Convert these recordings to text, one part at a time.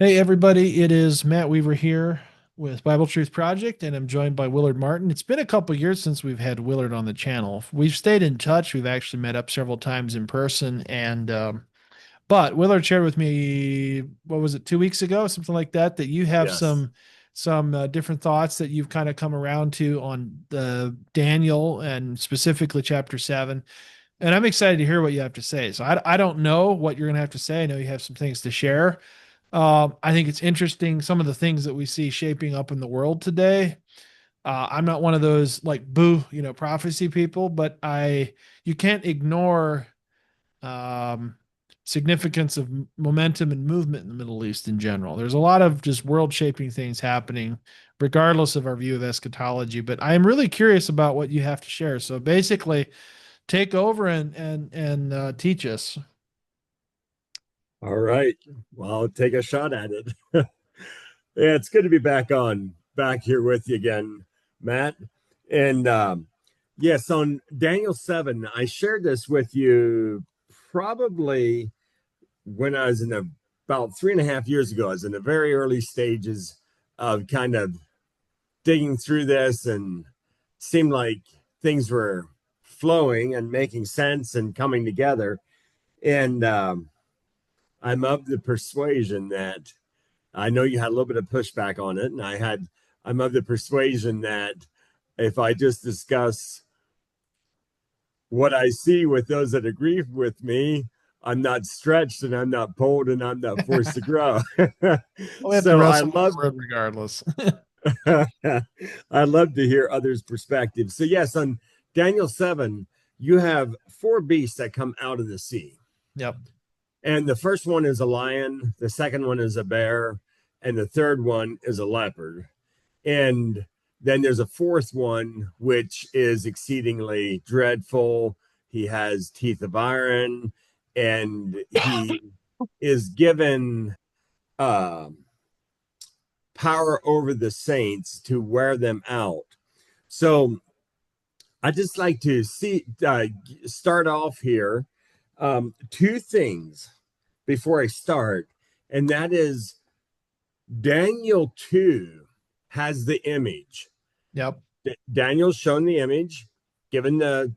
Hey, everybody, it is Matt Weaver here with Bible Truth Project, and I'm joined by Willard Martin. It's been a couple years since we've had Willard on the channel. We've stayed in touch. We've actually met up several times in person, but Willard shared with me, what was it, 2 weeks ago, something like that, that you have Yes. some different thoughts that you've kind of come around to on the Daniel and specifically chapter 7. And I'm excited to hear what you have to say. So I don't know what you're going to have to say. I know you have some things to share. I think it's interesting some of the things that we see shaping up in the world today. I'm not one of those like boo, prophecy people, but you can't ignore um, significance of momentum and movement in the Middle East in general. There's a lot of just world shaping things happening, regardless of our view of eschatology. But I am really curious about what you have to share. So basically, take over and teach us. All right. Well, I'll take a shot at it. Yeah, it's good to be back here with you again, Matt. And yes, on Daniel 7, I shared this with you probably when I was about 3.5 years ago. I was in the very early stages of kind of digging through this and seemed like things were flowing and making sense and coming together. And I'm of the persuasion that I know you had a little bit of pushback on it, and I'm of the persuasion that if I just discuss what I see with those that agree with me, I'm not stretched and I'm not pulled and I'm not forced to grow. We have to So I wrestle with love the word regardless. I love to hear others' perspectives. So yes, on Daniel 7, you have four beasts that come out of the sea. Yep. And the first one is a lion, the second one is a bear, and the third one is a leopard. And then there's a fourth one, which is exceedingly dreadful. He has teeth of iron, and he is given uh, power over the saints to wear them out. So I just like to start off here. Two things before I start, and that is Daniel 2 has the image. Yep. Daniel's shown the image, given the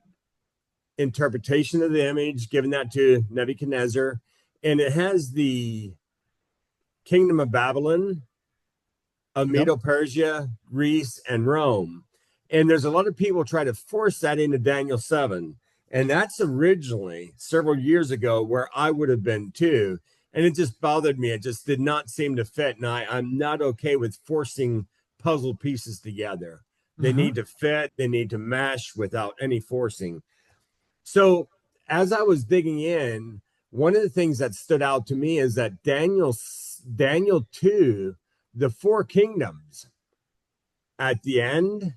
interpretation of the image, given that to Nebuchadnezzar, and it has the kingdom of Babylon, of Yep. Medo Persia, Greece, and Rome. And there's a lot of people try to force that into Daniel 7. And that's originally several years ago where I would have been too. And it just bothered me. It just did not seem to fit. And I'm not okay with forcing puzzle pieces together. They Hmm. need to fit, they need to mesh without any forcing. So as I was digging in, one of the things that stood out to me is that Daniel 2, the four kingdoms, at the end,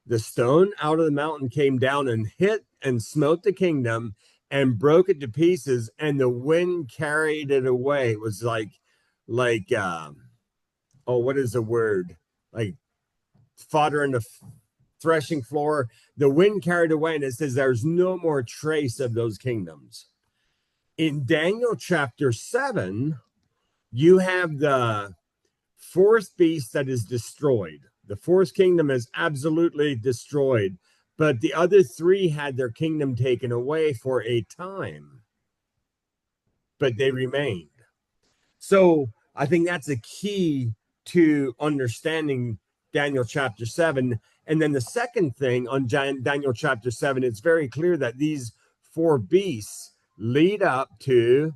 the stone out of the mountain came down and hit and smote the kingdom and broke it to pieces, and the wind carried it away. It was like oh, what is the word? Like fodder in the threshing floor. The wind carried away, and it says there's no more trace of those kingdoms. In Daniel chapter 7, you have the fourth beast that is destroyed. The fourth kingdom is absolutely destroyed, but the other three had their kingdom taken away for a time, but they remained. So I think that's a key to understanding Daniel chapter 7. And then the second thing on Daniel chapter 7, it's very clear that these four beasts lead up to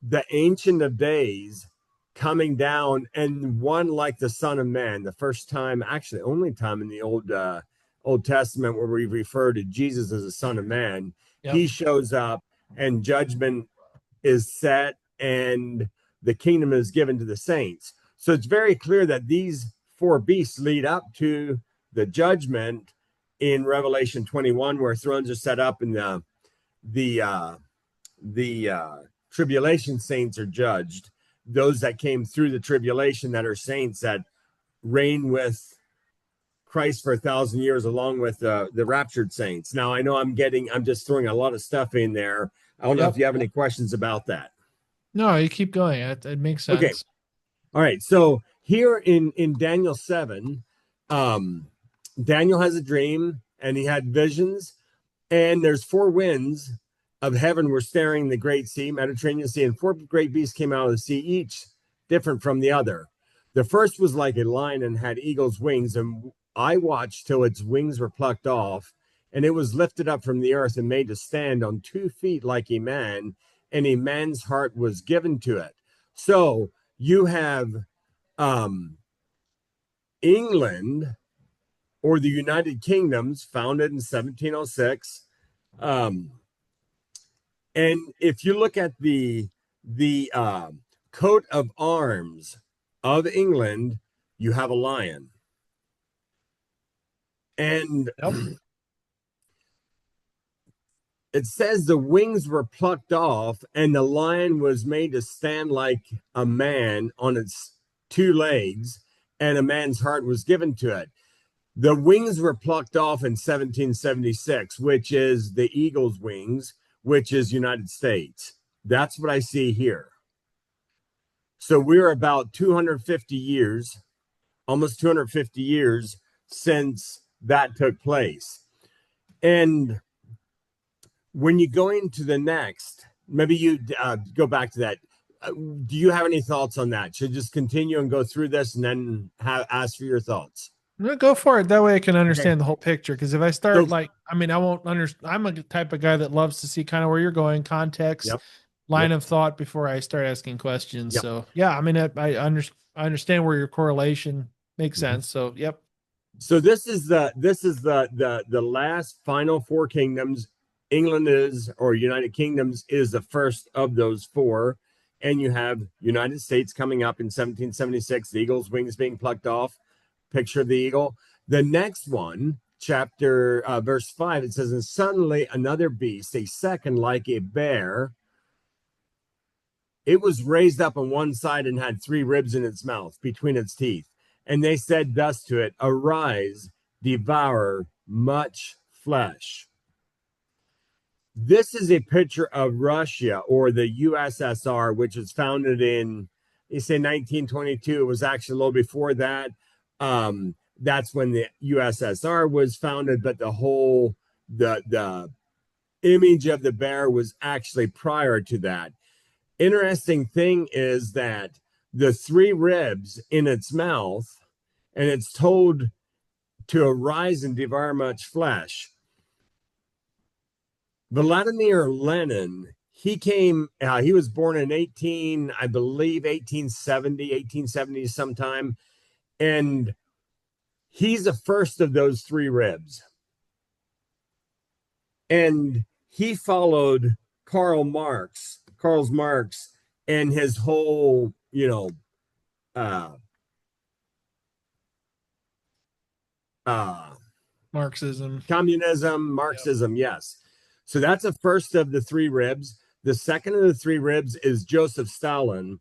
the Ancient of Days coming down, and one like the Son of Man, the first time, actually only time in the Old Testament where we refer to Jesus as the Son of Man. He Yep. shows up, and judgment is set, and the kingdom is given to the saints. So it's very clear that these four beasts lead up to the judgment in Revelation 21, where thrones are set up, and the tribulation saints are judged. Those that came through the tribulation that are saints that reign with Christ for 1,000 years, along with the raptured saints. Now I know I'm just throwing a lot of stuff in there. I don't know if Yep. you have any questions about that. No, you keep going. It makes Okay. sense. All right. So here in Daniel 7, um, Daniel has a dream and he had visions, and there's four winds of heaven were staring the great sea, Mediterranean Sea, and four great beasts came out of the sea, each different from the other. The first was like a lion and had eagle's wings, and I watched till its wings were plucked off, and it was lifted up from the earth and made to stand on 2 feet like a man, and a man's heart was given to it. So you have um, England or the United Kingdoms, founded in 1706. Um, and if you look at the coat of arms of England, you have a lion, and Yep. it says the wings were plucked off, and the lion was made to stand like a man on its two legs, and a man's heart was given to it. The wings were plucked off in 1776, which is the eagle's wings, which is United States. That's what I see here. So we're about 250 years, almost 250 years since that took place. And when you go into the next, maybe you go back to that. Do you have any thoughts on that? Should just continue and go through this and then ask for your thoughts? No, go for it. That way I can Okay. understand the whole picture. Because if I start So, like, I mean, I won't understand. I'm a type of guy that loves to see kind of where you're going, context, yep, line yep, of thought before I start asking questions. yep. So yeah, I mean, I understand where your correlation makes Mhm. sense. So yep. So this is the last final four kingdoms. England is, or United Kingdoms is the first of those four, and you have United States coming up in 1776. The eagle's wings being plucked off. Picture of the eagle. The next one, chapter verse 5, it says, and suddenly another beast, a second like a bear, it was raised up on one side and had three ribs in its mouth between its teeth. And they said thus to it, arise, devour much flesh. This is a picture of Russia, or the USSR, which was founded in, you say 1922. It was actually a little before that. That's when the USSR was founded, but the image of the bear was actually prior to that. Interesting thing is that the three ribs in its mouth, and it's told to arise and devour much flesh. Vladimir Lenin, he was born in 18, I believe 1870 sometime, and he's the first of those three ribs. And he followed Karl Marx, and his whole, uh, uh, Marxism. communism, Yep. Marxism, yes. So that's the first of the three ribs. The second of the three ribs is Joseph Stalin.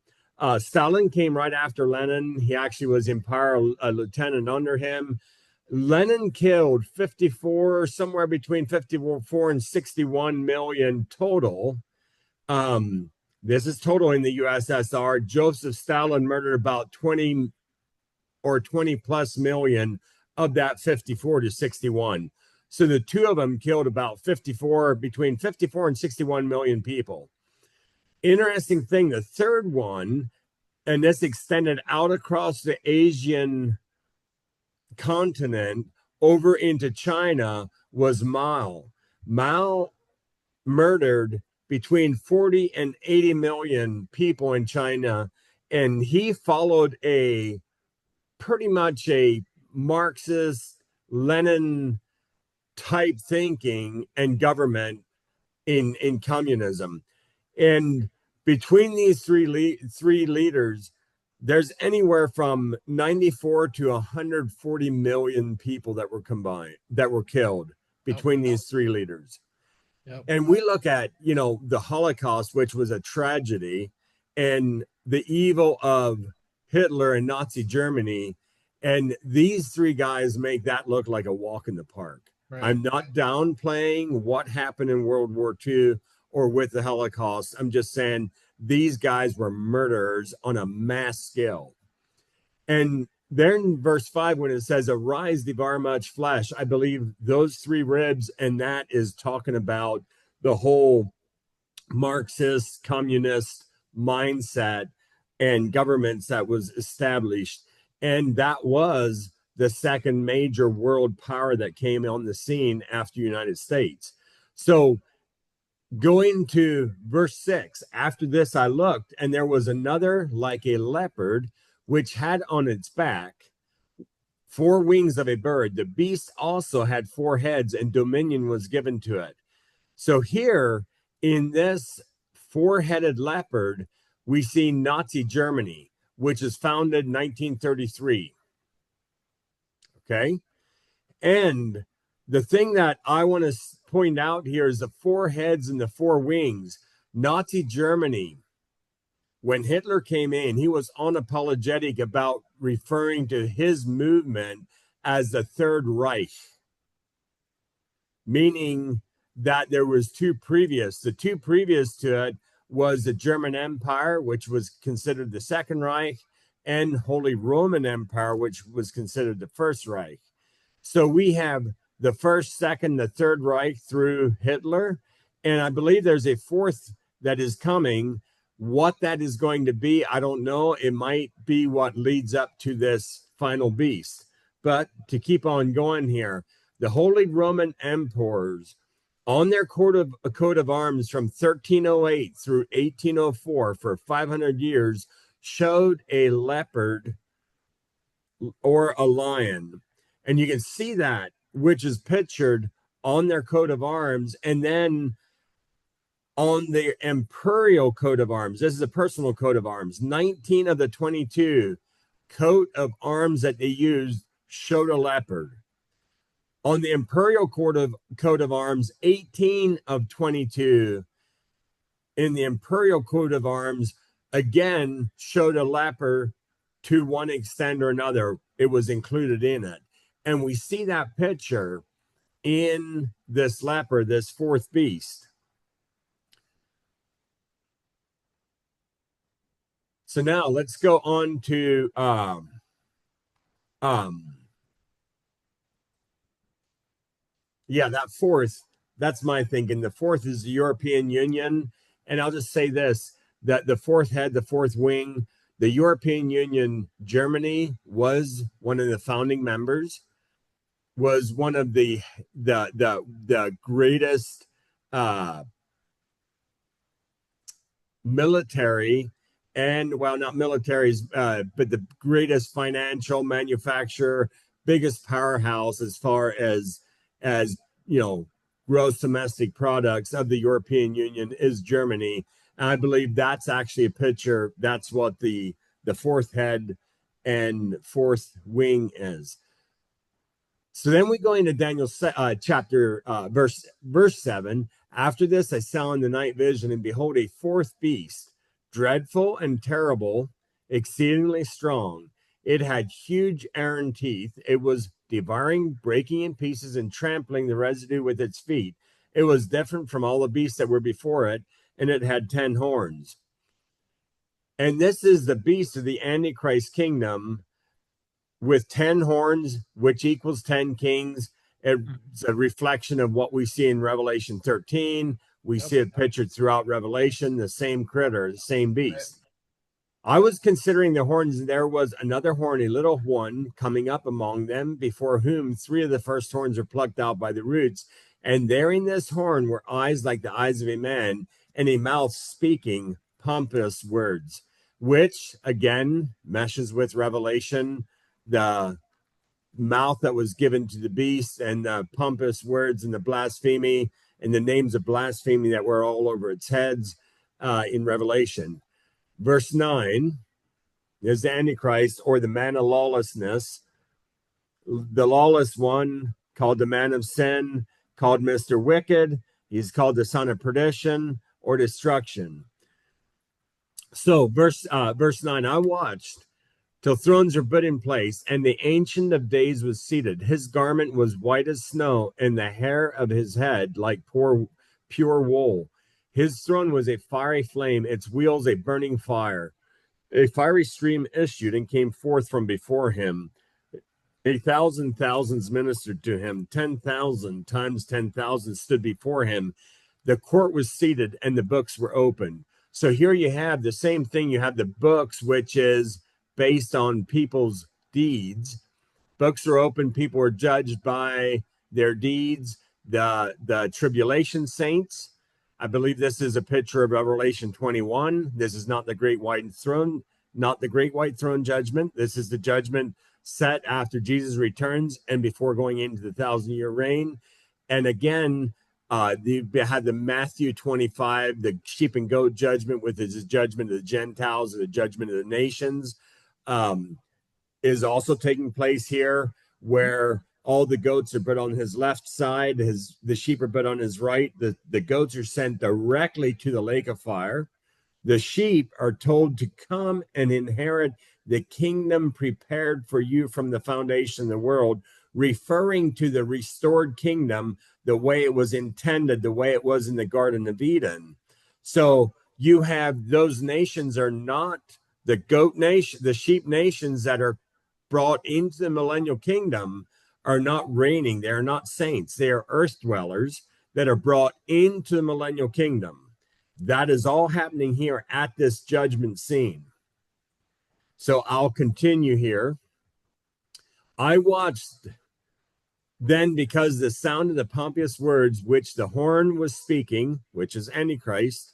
Stalin came right after Lenin. He actually was Empire lieutenant under him. Lenin killed 54, somewhere between 54 and 61 million total. This is total in the USSR. Joseph Stalin murdered about 20 or 20 plus million of that 54 to 61. So the two of them killed about 54, between 54 and 61 million people. Interesting thing, the third one, and this extended out across the Asian continent over into China, was Mao. Mao murdered between 40 and 80 million people in China, and he followed a pretty much a Marxist Lenin type thinking and government in communism. And between these three leaders, there's anywhere from 94 to 140 million people that were killed Yep. between these three leaders. Yep. And we look at, the Holocaust, which was a tragedy, and the evil of Hitler and Nazi Germany, and these three guys make that look like a walk in the park. Right. I'm not downplaying what happened in World War II or with the Holocaust. I'm just saying these guys were murderers on a mass scale. And there in verse 5, when it says, arise, devour much flesh, I believe those three ribs, and that is talking about the whole Marxist, communist mindset and governments that was established. And that was the second major world power that came on the scene after the United States. So going to verse 6, after this I looked, and there was another like a leopard, which had on its back 4 wings of a bird. The beast also had 4 heads, and dominion was given to it. So here in this 4-headed leopard, we see Nazi Germany, which is founded in 1933. Okay. And the thing that I want to point out here is the 4 heads and the 4 wings. Nazi Germany, when Hitler came in, he was unapologetic about referring to his movement as the Third Reich, meaning that there was 2 previous. The 2 previous to it was the German Empire, which was considered the Second Reich, and Holy Roman Empire, which was considered the First Reich. So we have the first, second, the Third Reich through Hitler, and I believe there's a 4th that is coming. What that is going to be, I don't know. It might be what leads up to this final beast. But to keep on going here, the Holy Roman emperors, on their coat of arms from 1308 through 1804 for 500 years, showed a leopard or a lion. And you can see that, which is pictured on their coat of arms. And then on the imperial coat of arms, this is a personal coat of arms, 19 of the 22 coat of arms that they used showed a leopard. On the imperial coat of arms, 18 of 22 in the imperial coat of arms again showed a leopard to one extent or another. It was included in it. And we see that picture in this leopard, this 4th beast. So now let's go on to that 4th, that's my thinking. The 4th is the European Union. And I'll just say this, that the 4th head, the 4th wing, the European Union, Germany was one of the founding members, was one of the greatest military, and well, not militaries, but the greatest financial manufacturer, biggest powerhouse as far as gross domestic products of the European Union is Germany. And I believe that's actually a picture. That's what the 4th head and 4th wing is. So then we go into Daniel chapter verse 7. After this, I saw in the night vision, and behold, a 4th beast, dreadful and terrible, exceedingly strong. It had huge iron teeth. It was devouring, breaking in pieces, and trampling the residue with its feet. It was different from all the beasts that were before it, and it had 10 horns. And this is the beast of the Antichrist kingdom with 10 horns, which equals 10 kings. It's a reflection of what we see in Revelation 13. We see it pictured throughout Revelation, the same critter, the same beast. I was considering the horns, and there was another horn, a little one, coming up among them, before whom 3 of the first horns are plucked out by the roots. And there in this horn were eyes like the eyes of a man, and a mouth speaking pompous words, which again meshes with Revelation, the mouth that was given to the beast, and the pompous words and the blasphemy and the names of blasphemy that were all over its heads in Revelation. Verse 9 is the Antichrist, or the man of lawlessness, the lawless one, called the man of sin, called Mr. Wicked. He's called the son of perdition or destruction. So verse 9, I watched till thrones were put in place, and the Ancient of Days was seated. His garment was white as snow, and the hair of his head like pure wool. His throne was a fiery flame, its wheels a burning fire. A fiery stream issued and came forth from before him. 1,000 thousands ministered to him. 10,000 times 10,000 stood before him. The court was seated and the books were opened. So here you have the same thing. You have the books, which is based on people's deeds. Books are open. People are judged by their deeds. The tribulation saints. I believe this is a picture of Revelation 21. This is not the great white throne, not the great white throne judgment. This is the judgment set after Jesus returns and before going into the 1,000-year reign. And again, they had the Matthew 25, the sheep and goat judgment, with the judgment of the Gentiles and the judgment of the nations, is also taking place here, where all the goats are put on his left side, the sheep are put on his right. The goats are sent directly to the lake of fire. The sheep are told to come and inherit the kingdom prepared for you from the foundation of the world, referring to the restored kingdom, the way it was intended, the way it was in the Garden of Eden. So you have those nations are not the goat nation, the sheep nations that are brought into the millennial kingdom are not reigning. They are not saints. They are earth dwellers that are brought into the millennial kingdom. That is all happening here at this judgment scene. So I'll continue here. I watched then, because the sound of the pompous words which the horn was speaking, which is Antichrist,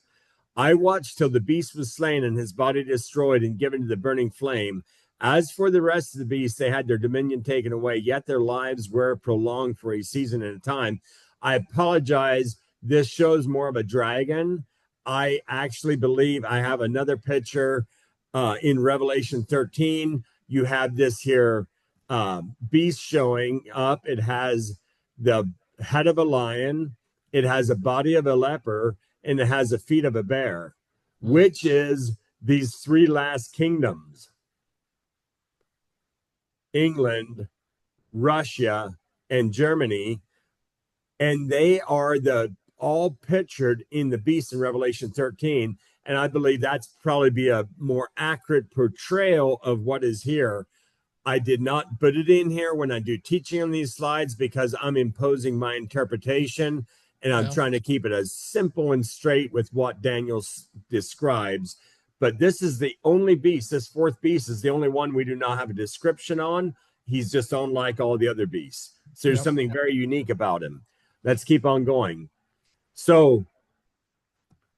I watched till the beast was slain and his body destroyed and given to the burning flame. As for the rest of the beasts, they had their dominion taken away, yet their lives were prolonged for a season at a time. I apologize. This shows more of a dragon. I actually believe I have another picture in Revelation 13. You have this here beast showing up. It has the head of a lion, it has a body of a leper, and it has the feet of a bear, which is these three last kingdoms: England, Russia, and Germany. And they are all pictured in the beast in Revelation 13. And I believe that's probably be a more accurate portrayal of what is here. I did not put it in here when I do teaching on these slides because I'm imposing my interpretation and I'm trying to keep it as simple and straight with what Daniel describes. But this is the only beast. This fourth beast is the only one we do not have a description on. He's just unlike all the other beasts. So there's something very unique about him. Let's keep on going. So,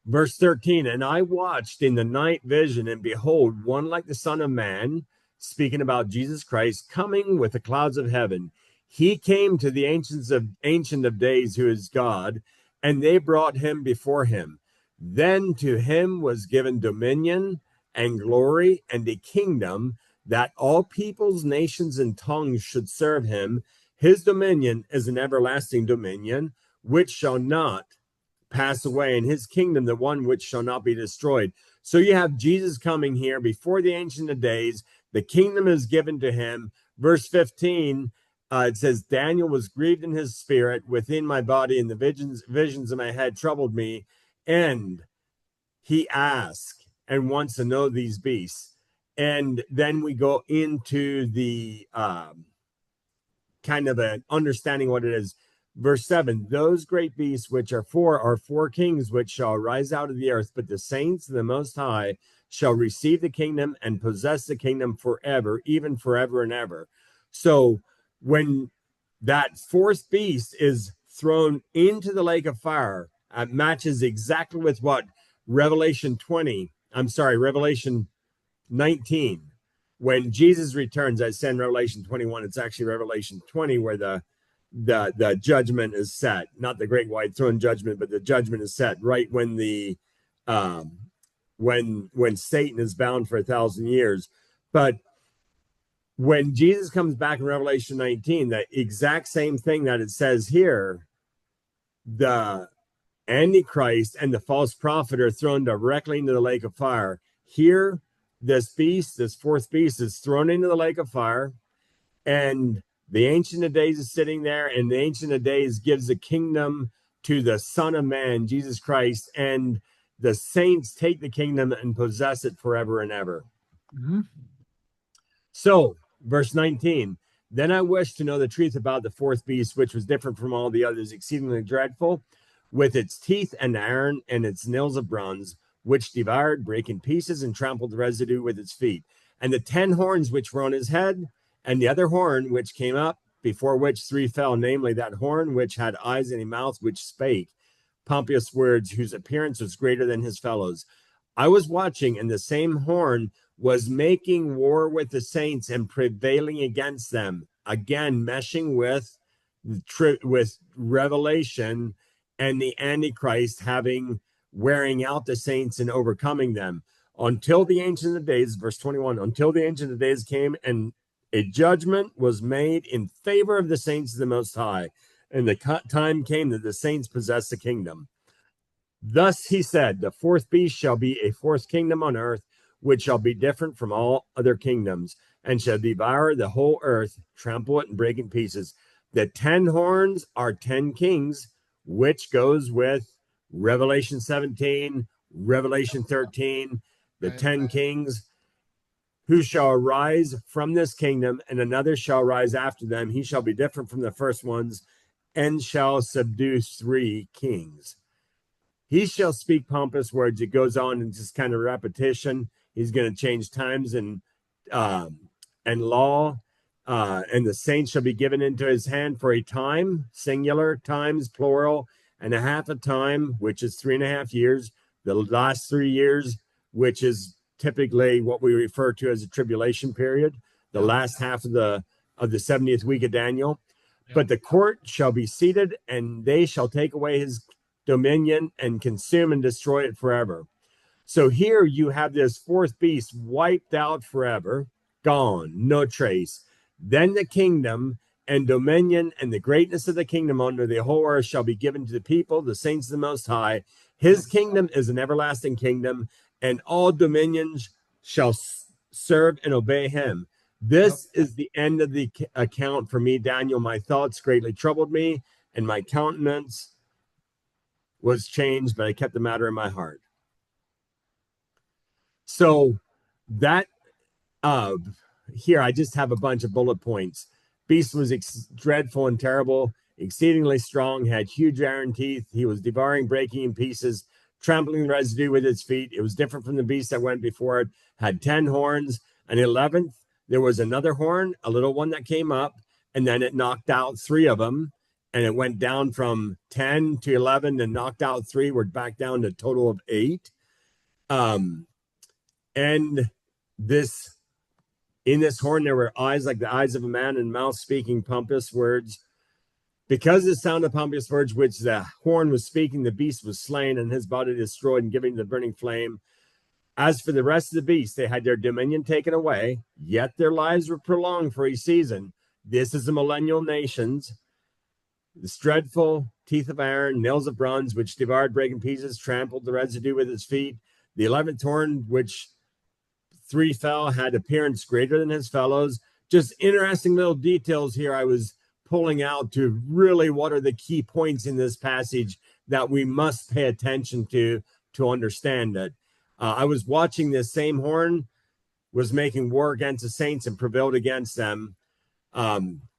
verse 13, and I watched in the night vision, and behold, one like the Son of Man, speaking about Jesus Christ, coming with the clouds of heaven. He came to the Ancient of Days, who is God, and they brought him before him. Then to him was given dominion and glory and a kingdom, that all peoples, nations, and tongues should serve him. His dominion is an everlasting dominion, which shall not pass away, and his kingdom the one which shall not be destroyed. So you have Jesus coming here before the Ancient of Days. The kingdom is given to him. Verse 15, it says, Daniel was grieved in his spirit within my body, and the visions of my head troubled me. And he asked and wants to know these beasts. And then we go into the kind of an understanding what it is. Verse 7, those great beasts which are four kings which shall rise out of the earth, but the saints of the Most High shall receive the kingdom and possess the kingdom forever, even forever and ever. So when that fourth beast is thrown into the lake of fire, it matches exactly with what Revelation 19, when Jesus returns. I said in Revelation 21, it's actually Revelation 20 where the judgment is set, not the great white throne judgment, but the judgment is set right when the when Satan is bound for 1,000 years. But when Jesus comes back in Revelation 19, the exact same thing that it says here, the Antichrist and the false prophet are thrown directly into the lake of fire. Here, this fourth beast, is thrown into the lake of fire, and the Ancient of Days is sitting there, and the Ancient of Days gives the kingdom to the Son of Man, Jesus Christ, and the saints take the kingdom and possess it forever and ever. Mm-hmm. So, verse 19, then I wish to know the truth about the fourth beast, which was different from all the others, exceedingly dreadful, with its teeth and iron and its nails of bronze, which devoured, brake in pieces, and trampled the residue with its feet. And the 10 horns which were on his head, and the other horn which came up, before which 3 fell, namely that horn which had eyes and a mouth which spake pompous words, whose appearance was greater than his fellows. I was watching, and the same horn was making war with the saints and prevailing against them, again meshing with Revelation and the Antichrist, having wearing out the saints and overcoming them, until the Ancient of Days, verse 21, until the Ancient of Days came, and a judgment was made in favor of the saints of the Most High, and the time came that the saints possessed the kingdom. Thus he said, the fourth beast shall be a fourth kingdom on earth, which shall be different from all other kingdoms, and shall devour the whole earth, trample it, and break in pieces. The 10 horns are 10 kings, which goes with Revelation 17, Revelation 13, the Right. 10 kings who shall arise from this kingdom, and another shall rise after them. He shall be different from the first ones, and shall subdue 3 kings. He shall speak pompous words. It goes on and just kind of repetition. He's going to change times and law, and the saints shall be given into his hand for a time, singular, times, plural, and a half a time, which is 3.5 years. The last 3 years, which is typically what we refer to as a tribulation period, the last half of the 70th week of Daniel. But the court shall be seated, and they shall take away his dominion and consume and destroy it forever. So here you have this fourth beast wiped out forever, gone, no trace. Then the kingdom and dominion and the greatness of the kingdom under the whole earth shall be given to the people, the saints of the Most High. His kingdom is an everlasting kingdom, and all dominions shall serve and obey him. This is the end of the account for me, Daniel. My thoughts greatly troubled me, and my countenance was changed, but I kept the matter in my heart. So that here I just have a bunch of bullet points. Beast was dreadful and terrible, exceedingly strong, had huge iron teeth. He was devouring, breaking in pieces, trampling the residue with its feet. It was different from the beast that went before it. Had 10 horns. An 11th, there was another horn, a little one that came up, and then it knocked out 3 of them. And it went down from 10 to 11 and knocked out 3. We're back down to a total of 8. And this, in this horn, there were eyes like the eyes of a man, and mouth speaking pompous words. Because the sound of pompous words which the horn was speaking, the beast was slain, and his body destroyed and given to the burning flame. As for the rest of the beasts, they had their dominion taken away, yet their lives were prolonged for a season. This is the millennial nations. This dreadful teeth of iron, nails of bronze, which devoured, break in pieces, trampled the residue with its feet. The 11th horn, which 3 fell, had appearance greater than his fellows. Just interesting little details here I was pulling out to really what are the key points in this passage that we must pay attention to understand it. I was watching this same horn was making war against the saints and prevailed against them.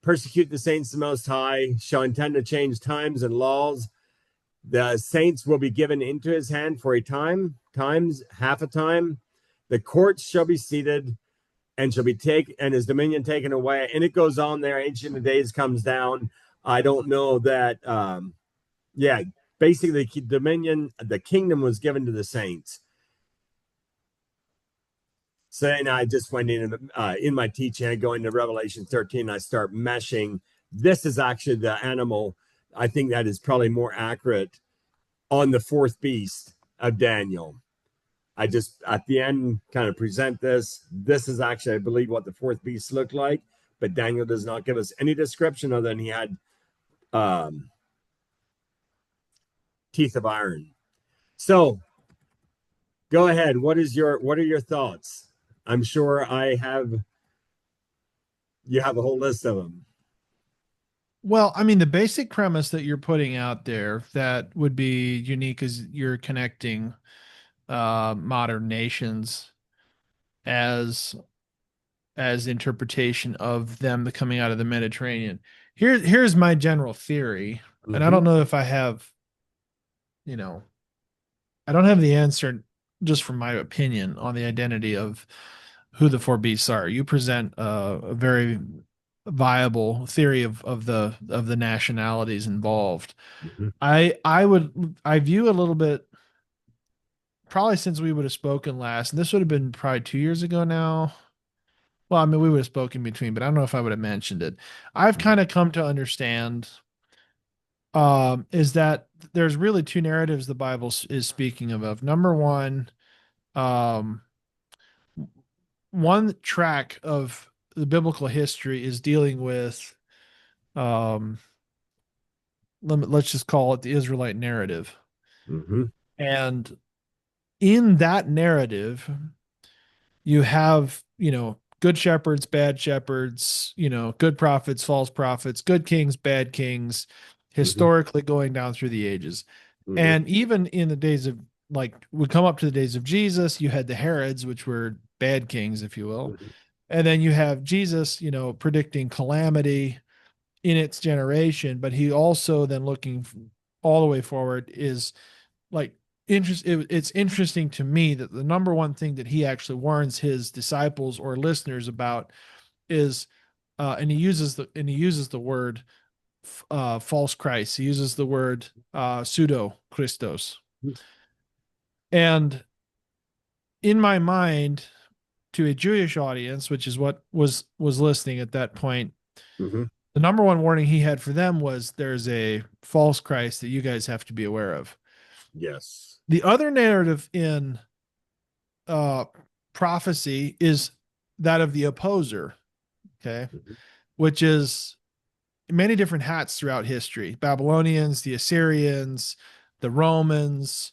Persecute the saints the Most High, shall intend to change times and laws. The saints will be given into his hand for a time, times, half a time. The courts shall be seated and shall be taken, and his dominion taken away. And it goes on there. Ancient of Days comes down. I don't know that. Basically, the dominion, the kingdom was given to the saints. So then I just went in my teaching, I go into Revelation 13, I start meshing. This is actually the animal. I think that is probably more accurate on the fourth beast of Daniel. I just, at the end, kind of present this. This is actually, I believe, what the fourth beast looked like, but Daniel does not give us any description other than he had teeth of iron. So go ahead. What are your thoughts? I'm sure you have a whole list of them. Well, I mean, the basic premise that you're putting out there that would be unique is you're connecting modern nations as interpretation of them coming out of the Mediterranean. Here's my general theory, and I Mm-hmm. don't know if I have, you know, I don't have the answer just from my opinion on the identity of who the four beasts are. You present a very viable theory of the nationalities involved. Mm-hmm. I view a little bit probably since we would have spoken last, and this would have been probably 2 years ago now. Well, I mean, we would have spoken between, but I don't know if I would have mentioned it. I've kind of come to understand is that there's really two narratives the Bible is speaking of. Number one, um, one track of the biblical history is dealing with, um, let's just call it the Israelite narrative. Mm-hmm. And in that narrative, you have, good shepherds, bad shepherds, good prophets, false prophets, good kings, bad kings, Mm-hmm. historically going down through the ages. Mm-hmm. And even in the days of, like, we come up to the days of Jesus, you had the Herods, which were bad kings, if you will. Mm-hmm. And then you have Jesus, predicting calamity in its generation, but he also then looking all the way forward is like it's interesting to me that the number one thing that he actually warns his disciples or listeners about is and he uses the word false Christ. He uses the word pseudo Christos. And in my mind, to a Jewish audience, which is what was listening at that point, Mm-hmm. the number one warning he had for them was there's a false Christ that you guys have to be aware of. Yes. The other narrative in uh, prophecy is that of the opposer, okay, Mm-hmm. which is many different hats throughout history. Babylonians, the Assyrians, the Romans,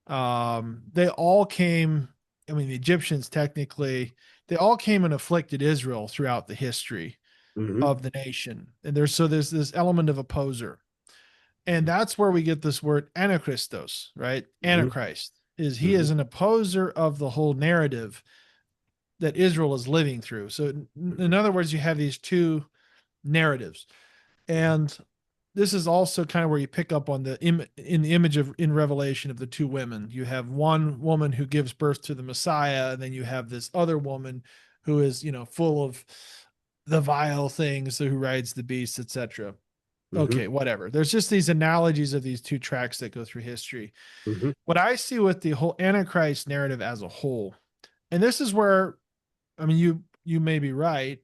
they all came, I mean, the Egyptians technically, they all came and afflicted Israel throughout the history Mm-hmm. of the nation. And there's this element of opposer. And Mm-hmm. that's where we get this word anachristos, right? Mm-hmm. Antichrist is he Mm-hmm. is an opposer of the whole narrative that Israel is living through. So, in other words, you have these two narratives, and this is also kind of where you pick up on in the image of in Revelation of the two women. You have one woman who gives birth to the Messiah, and then you have this other woman who is full of the vile things, who rides the beast, etc. Mm-hmm. Okay, whatever. There's just these analogies of these two tracks that go through history. Mm-hmm. What I see with the whole Antichrist narrative as a whole, and this is where, I mean, you may be right,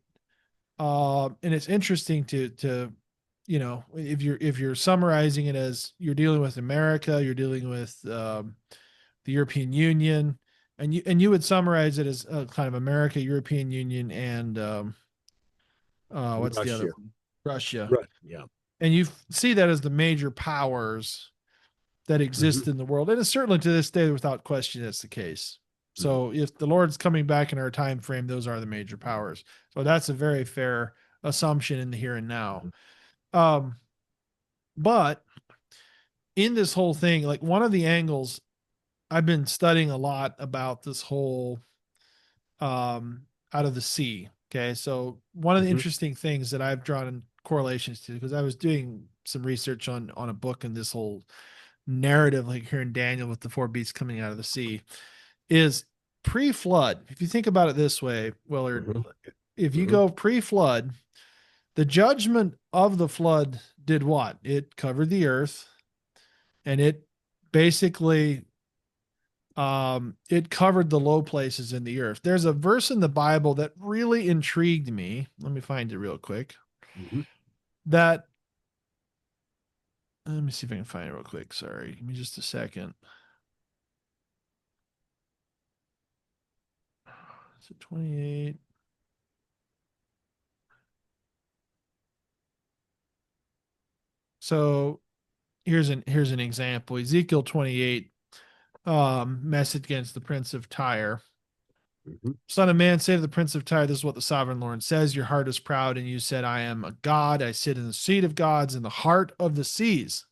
and it's interesting to if you're summarizing it as you're dealing with America, you're dealing with the European Union, and you would summarize it as kind of America, European Union, and what's the other Russia. one? Russia, Right. Yeah. and you see that as the major powers that Mm-hmm. exist in the world. And it's certainly to this day, without question, that's the case. Mm-hmm. So if the Lord's coming back in our time frame, those are the major powers. So that's a very fair assumption in the here and now. Um, but in this whole thing, like one of the angles I've been studying a lot about this whole out of the sea. Okay. So one of the Mm-hmm. interesting things that I've drawn in correlations to, because I was doing some research on a book in this whole narrative, like here in Daniel with the four beasts coming out of the sea, is pre-flood. If you think about it this way, Willard, Mm-hmm. if you Mm-hmm. go pre-flood, the judgment of the flood did what? It covered the earth, and it basically it covered the low places in the earth. There's a verse in the Bible that really intrigued me. Let me find it real quick. Mm-hmm. That let me see if I can find it real quick. Sorry, give me just a second. Is it 28? So here's an example. Ezekiel 28, message against the prince of Tyre. Hmm. Son of man, say to the prince of Tyre, this is what the sovereign Lord says. Your heart is proud, and you said, I am a god. I sit in the seat of gods in the heart of the seas.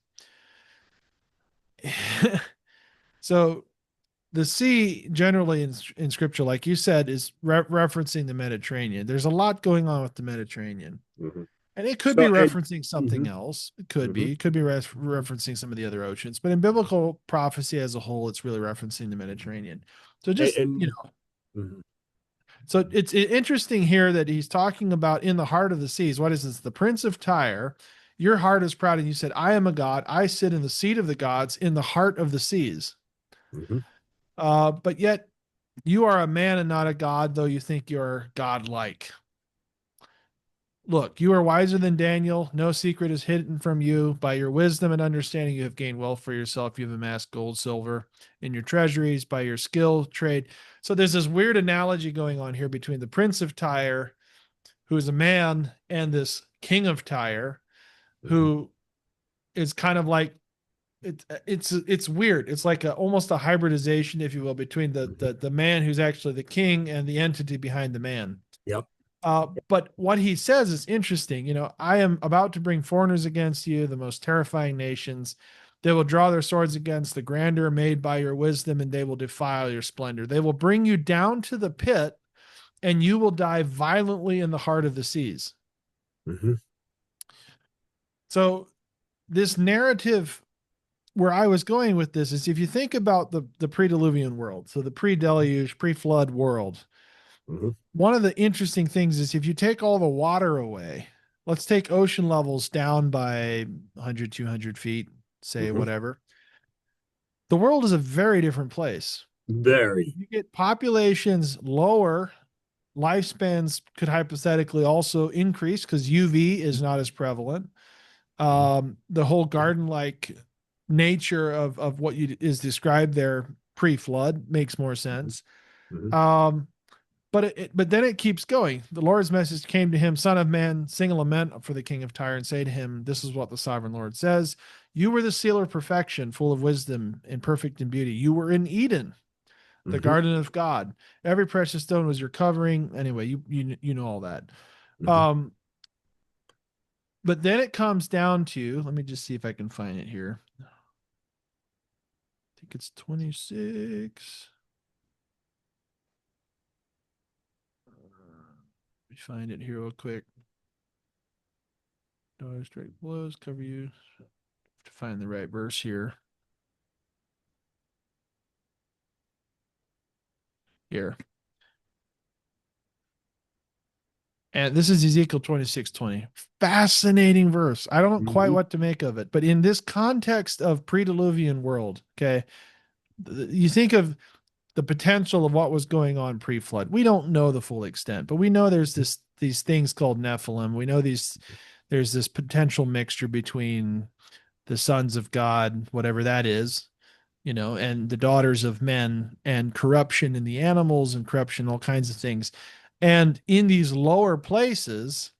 So the sea generally in scripture, like you said, is referencing the Mediterranean. There's a lot going on with the Mediterranean. Hmm. And it could be So, and referencing hmm something else. It could hmm be. It could be referencing some of the other oceans. But in biblical prophecy as a whole, it's really referencing the Mediterranean. So just, and mhm, so it's interesting here that he's talking about in the heart of the seas. What is this? The Prince of Tyre. Your heart is proud. And you said, I am a God. I sit in the seat of the gods in the heart of the seas. mhm, But yet you are a man and not a God, though you think you're godlike. Look, you are wiser than Daniel. No secret is hidden from you. By your wisdom and understanding, you have gained wealth for yourself. You have amassed gold, silver in your treasuries by your skill, trade. So there's this weird analogy going on here between the Prince of Tyre, who is a man, and this King of Tyre, mhm, who is kind of like it's weird. It's like almost a hybridization, if you will, between mhm. the man who's actually the king and the entity behind the man. Yep. But what he says is interesting. I am about to bring foreigners against you, the most terrifying nations. They will draw their swords against the grandeur made by your wisdom, and they will defile your splendor. They will bring you down to the pit, and you will die violently in the heart of the seas. Hmm. So, this narrative where I was going with this is if you think about the pre-Diluvian world, so the pre-deluge, pre-flood world, Hmm. one of the interesting things is if you take all the water away, let's take ocean levels down by 100, 200 feet, say Hmm. whatever, the world is a very different place. If Very. you get populations lower, lifespans could hypothetically also increase because UV is not as prevalent. Mhm, The whole garden like nature of what is described there pre-flood makes more mhm, sense. mhm, Um, but then it keeps going. The Lord's message came to him, Son of man, sing a lament for the king of Tyre and say to him, this is what the sovereign Lord says. You were the seal of perfection, full of wisdom and perfect in beauty. You were in Eden, the mhm, garden of God. Every precious stone was your covering. Anyway, you know all that. mhm, Um, but then it comes down to, let me just see if I can find it here. I think it's 26. Let me find it here real quick. Daughter straight blows, cover you. To find the right verse here. Here. And this is Ezekiel 26:20. Fascinating verse. I don't know quite mhm, what to make of it, but in this context of pre-Diluvian world, okay, you think of the potential of what was going on pre-flood. We don't know the full extent, but we know there's these things called Nephilim. We know there's this potential mixture between the sons of God, whatever that is, and the daughters of men, and corruption in the animals and corruption, all kinds of things. And in these lower places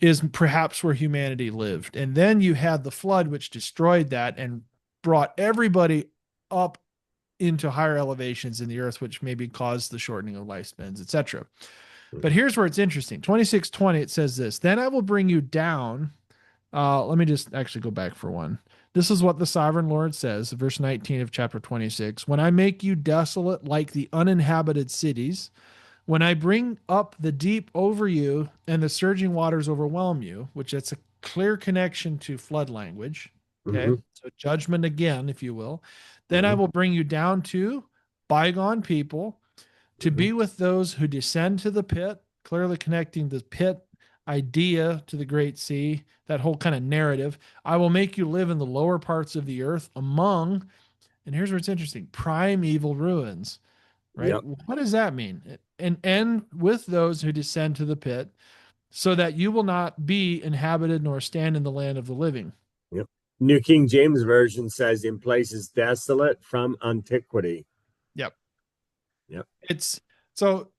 is perhaps where humanity lived. And then you had the flood, which destroyed that and brought everybody up into higher elevations in the earth, which maybe caused the shortening of lifespans, etc. But mhm. here's where it's interesting. 26:20, it says this, then I will bring you down. Let me just actually go back for one. This is what the sovereign Lord says, verse 19 of chapter 26. When I make you desolate like the uninhabited cities, when I bring up the deep over you and the surging waters overwhelm you, which that's a clear connection to flood language. Okay. Mhm, So judgment again, if you will. Then I mhm, will bring you down to bygone people to mhm, be with those who descend to the pit, clearly connecting the pit idea to the great sea, that whole kind of narrative. I will make you live in the lower parts of the earth among, and here's where it's interesting, primeval ruins, right? yep, What does that mean? And with those who descend to the pit, so that you will not be inhabited nor stand in the land of the living. yep. New King James Version says in places desolate from antiquity. Yep. Yep. It's so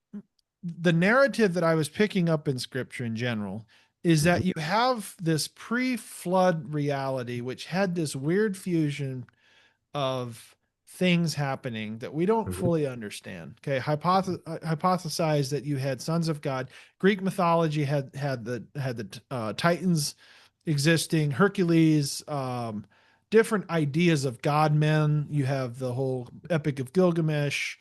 the narrative that I was picking up in scripture in general is Mhm, that you have this pre flood reality, which had this weird fusion of things happening that we don't Mhm. fully understand. Okay, hypothesize that you had sons of God. Greek mythology had the Titans existing, Hercules, different ideas of god men. You have the whole Epic of Gilgamesh,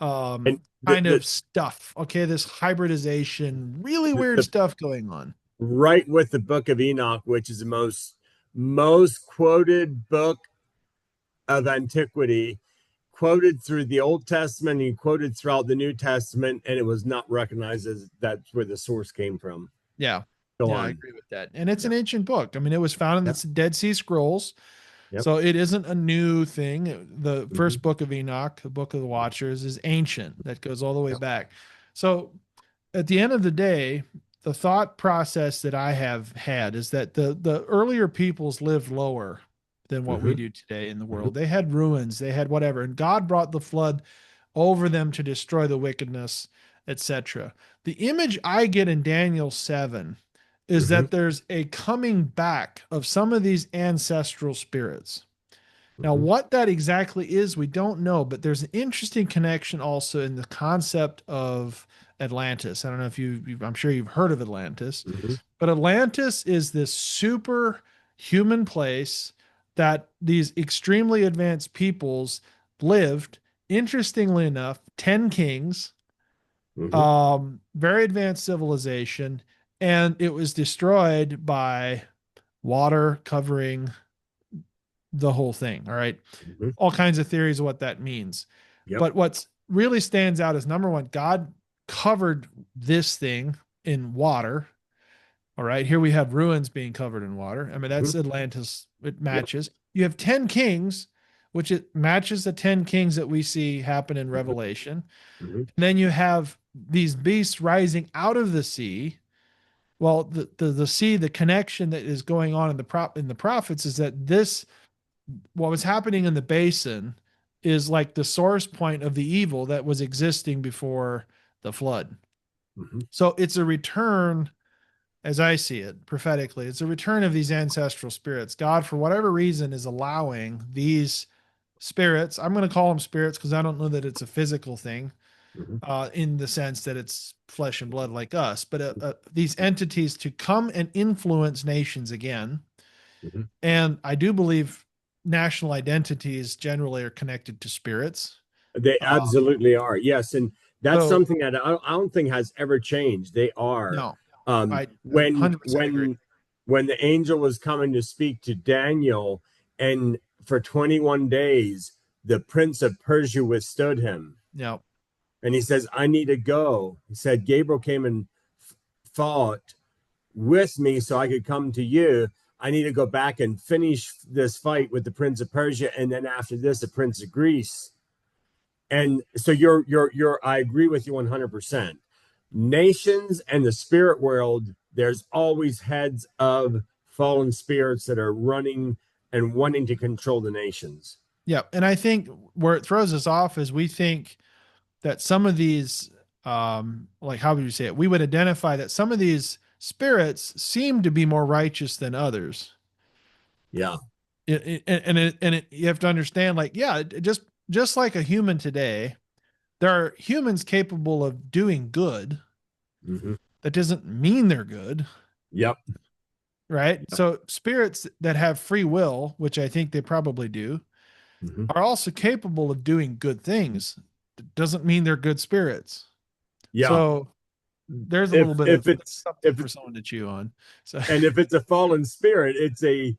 And kind of stuff. Okay, this hybridization, really weird the stuff going on. right with the Book of Enoch, which is the most quoted book of antiquity, quoted through the Old Testament and quoted throughout the New Testament, and it was not recognized as that's where the source came from. Yeah. Go Yeah, I on. agree with that. And it's an Yep. ancient book. I mean, it was found in Yep. the Dead Sea Scrolls. Yep. So it isn't a new thing. The Mm-hmm. first book of Enoch, the book of the Watchers, is ancient. That goes all the way Yep. back. So at the end of the day, the thought process that I have had is that the earlier peoples lived lower than what we Mm-hmm. do today in the Mm-hmm. world. They had ruins, they had whatever, and God brought the flood over them to destroy the wickedness, etc. The image I get in Daniel 7 is Mm-hmm. that there's a coming back of some of these ancestral spirits. Now, Mm-hmm. what that exactly is, we don't know, but there's an interesting connection also in the concept of Atlantis. I don't know if I'm sure you've heard of Atlantis, Mm-hmm. but Atlantis is this super human place that these extremely advanced peoples lived. Interestingly enough, 10 kings, Mm-hmm. very advanced civilization, and it was destroyed by water covering the whole thing. All right. Mm-hmm. All kinds of theories of what that means. Yep. But what's really stands out is number one, God covered this thing in water. All right. Here we have ruins being covered in water. I mean, Mm-hmm. that's Atlantis. It Yep. matches. You have 10 kings, which it matches the 10 kings that we see happen in Mm-hmm. Revelation. Mm-hmm. And then you have these beasts rising out of the sea. Well, the sea, the connection that is going on in the prophets is that this what was happening in the basin is like the source point of the evil that was existing before the flood. Mm-hmm. So it's a return, as I see it prophetically, it's a return of these ancestral spirits. God, for whatever reason, is allowing these spirits, I'm going to call them spirits because I don't know that it's a physical thing Mm-hmm. in the sense that it's flesh and blood like us, but these entities to come and influence nations again. Mm-hmm. And I do believe national identities generally are connected to spirits. They Uh, absolutely are. Yes, and that's so something that I don't think has ever changed. They are. no, Um, I when 100% agree. when when the angel was coming to speak to Daniel, and for 21 days, the prince of Persia withstood him, No, and he says, "I need to go." He said, "Gabriel came and fought with me so I could come to you. I need to go back and finish this fight with the prince of Persia, and then after this, the prince of Greece." And so you're I agree with you 100%. Nations and the spirit world, there's always heads of fallen spirits that are running and wanting to control the nations. yeah, and I think where it throws us off is we think that some of these, like how would you say it? We would identify that some of these spirits seem to be more righteous than others. Yeah. You have to understand, like, yeah, just like a human today, there are humans capable of doing good. Mm-hmm. That doesn't mean they're good, Yep. right? Yep. So spirits that have free will, which I think they probably do, Mm-hmm. are also capable of doing good things. It doesn't mean they're good spirits. Yeah. So there's a If little bit if of it's something if for someone to chew on. So and if it's a fallen spirit, it's a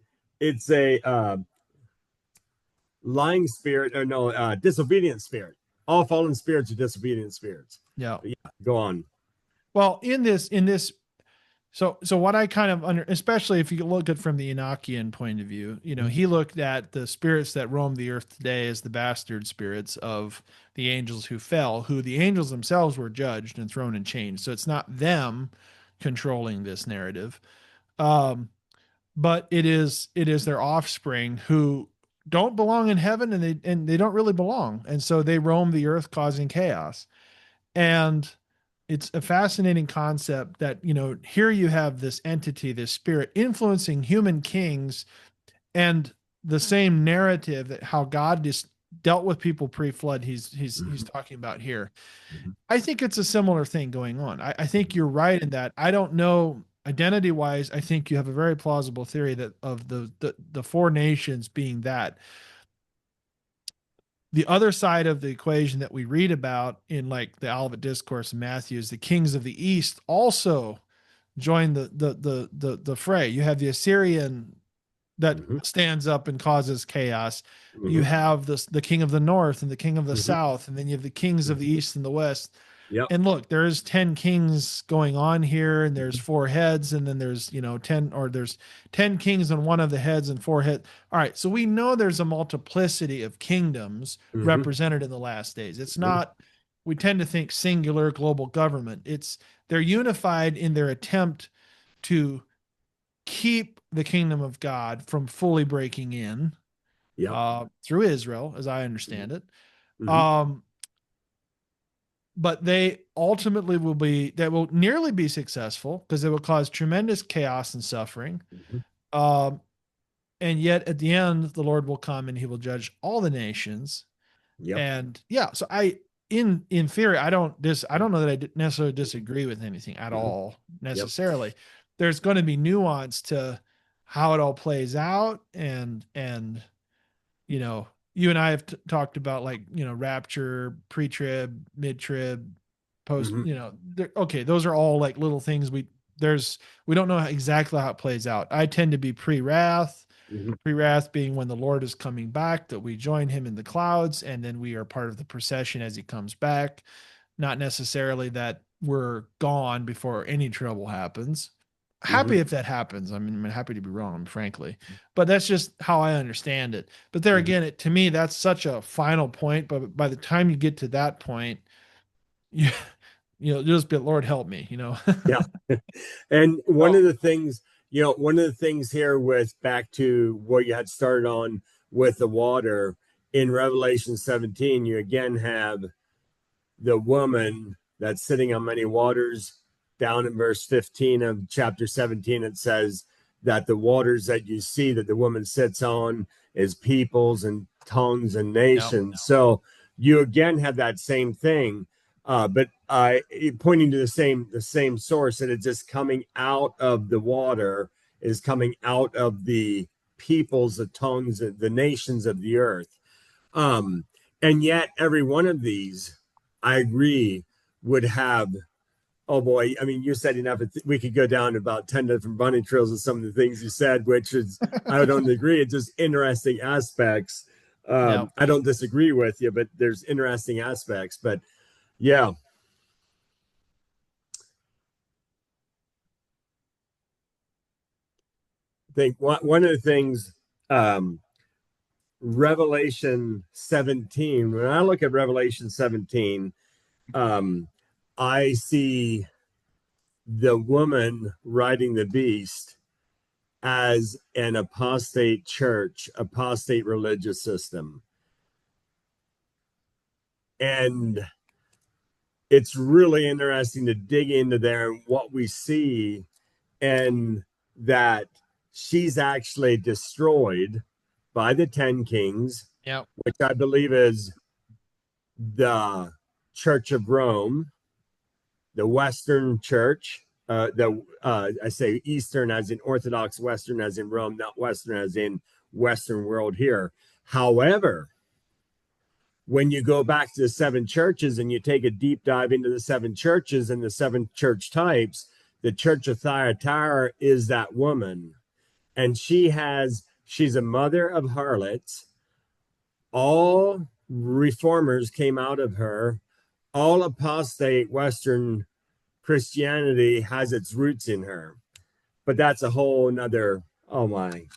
lying spirit, or no, disobedient spirit. All fallen spirits are disobedient spirits. yeah. But yeah, go on. Well, in this so what I kind of under, especially if you look at from the Enochian point of view, he looked at the spirits that roam the earth today as the bastard spirits of the angels who fell, who the angels themselves were judged and thrown in chains. So it's not them controlling this narrative, um, but it is their offspring who don't belong in heaven, and they don't really belong, and so they roam the earth causing chaos. And it's a fascinating concept that, here you have this entity, this spirit influencing human kings, and the same narrative that how God dealt with people pre-flood he's Mhm. talking about here. Mhm. I think it's a similar thing going on. I think you're right in that. I don't know identity wise. I think you have a very plausible theory that of the four nations being that. The other side of the equation that we read about in like the Olivet Discourse in Matthew is the kings of the east also join the fray. You have the Assyrian that Mhm. stands up and causes chaos. You Mhm. have the king of the north and the king of the Mhm. south, and then you have the kings of the Mhm. east and the west. Yep. And look, there's 10 kings going on here, and there's Mhm. four heads, and then there's 10, or there's 10 kings on one of the heads and four heads. All right, so we know there's a multiplicity of kingdoms Mhm. represented in the last days. It's Mhm. not, we tend to think singular global government. It's they're unified in their attempt to keep the kingdom of God from fully breaking in Yep. through Israel, as I Mhm. understand it. Mhm. Um, but they ultimately will nearly be successful because they will cause tremendous chaos and suffering. Mhm. Um, and yet at the end, the Lord will come and he will judge all the nations. Yep. And yeah, so in theory, I don't know that necessarily disagree with anything at Mhm. all Yep. necessarily. There's going to be nuance to how it all plays out, and you and I have talked about, like, rapture, pre-trib, mid-trib, post, Mhm. okay, those are all like little things we don't know exactly how it plays out. I tend to be pre-wrath, Mhm. pre-wrath being when the Lord is coming back, that we join him in the clouds, and then we are part of the procession as he comes back, not necessarily that we're gone before any trouble happens. Happy Mhm. if that happens. I mean, I'm happy to be wrong, frankly, but that's just how I understand it. But there Mhm. again, to me, that's such a final point. But by the time you get to that point, you you'll just be, Lord help me. Yeah. And one Oh, of the things, one of the things here with back to what you had started on with the water in Revelation 17, you again have the woman that's sitting on many waters. Down in verse 15 of chapter 17, it says that the waters that you see that the woman sits on is peoples and tongues and yeah, nations. So you again have that same thing, but pointing to the same source, and it's just coming out of the water is coming out of the peoples, the tongues, the nations of the earth. Um, and yet, every one of these, I agree, would have. Oh boy, I mean, you said enough. We could go down about 10 different bunny trails of some of the things you said, which is, I don't agree. It's just interesting aspects. yeah. I don't disagree with you, but there's interesting aspects. But yeah, I think one of the things, um, Revelation 17, when I look at Revelation 17, um, I see the woman riding the beast as an apostate church, apostate religious system. And it's really interesting to dig into there and what we see, and that she's actually destroyed by the 10 kings, Yeah. which I believe is the Church of Rome, the Western Church. I say Eastern as in Orthodox, Western as in Rome, not Western as in Western world here. However, when you go back to the seven churches and you take a deep dive into the seven churches and the seven church types, the Church of Thyatira is that woman, and she's a mother of harlots. All reformers came out of her. All apostate Western Christianity has its roots in her. But that's a whole nother, oh my,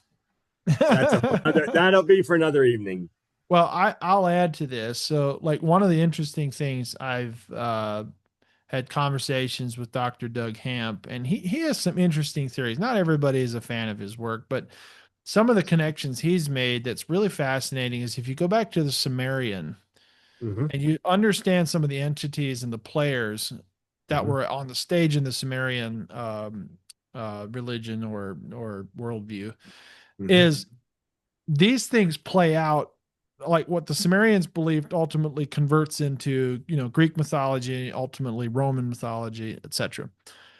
that's a whole nother, that'll be for another evening. Well, I'll add to this. So, like, one of the interesting things, I've had conversations with Dr. Doug Hamp, and he has some interesting theories. Not everybody is a fan of his work, but some of the connections he's made that's really fascinating is if you go back to the Sumerian Mm-hmm, and you understand some of the entities and the players that mm-hmm, were on the stage in the Sumerian religion or worldview, mm-hmm, is these things play out like what the Sumerians believed ultimately converts into, Greek mythology, ultimately Roman mythology, etc.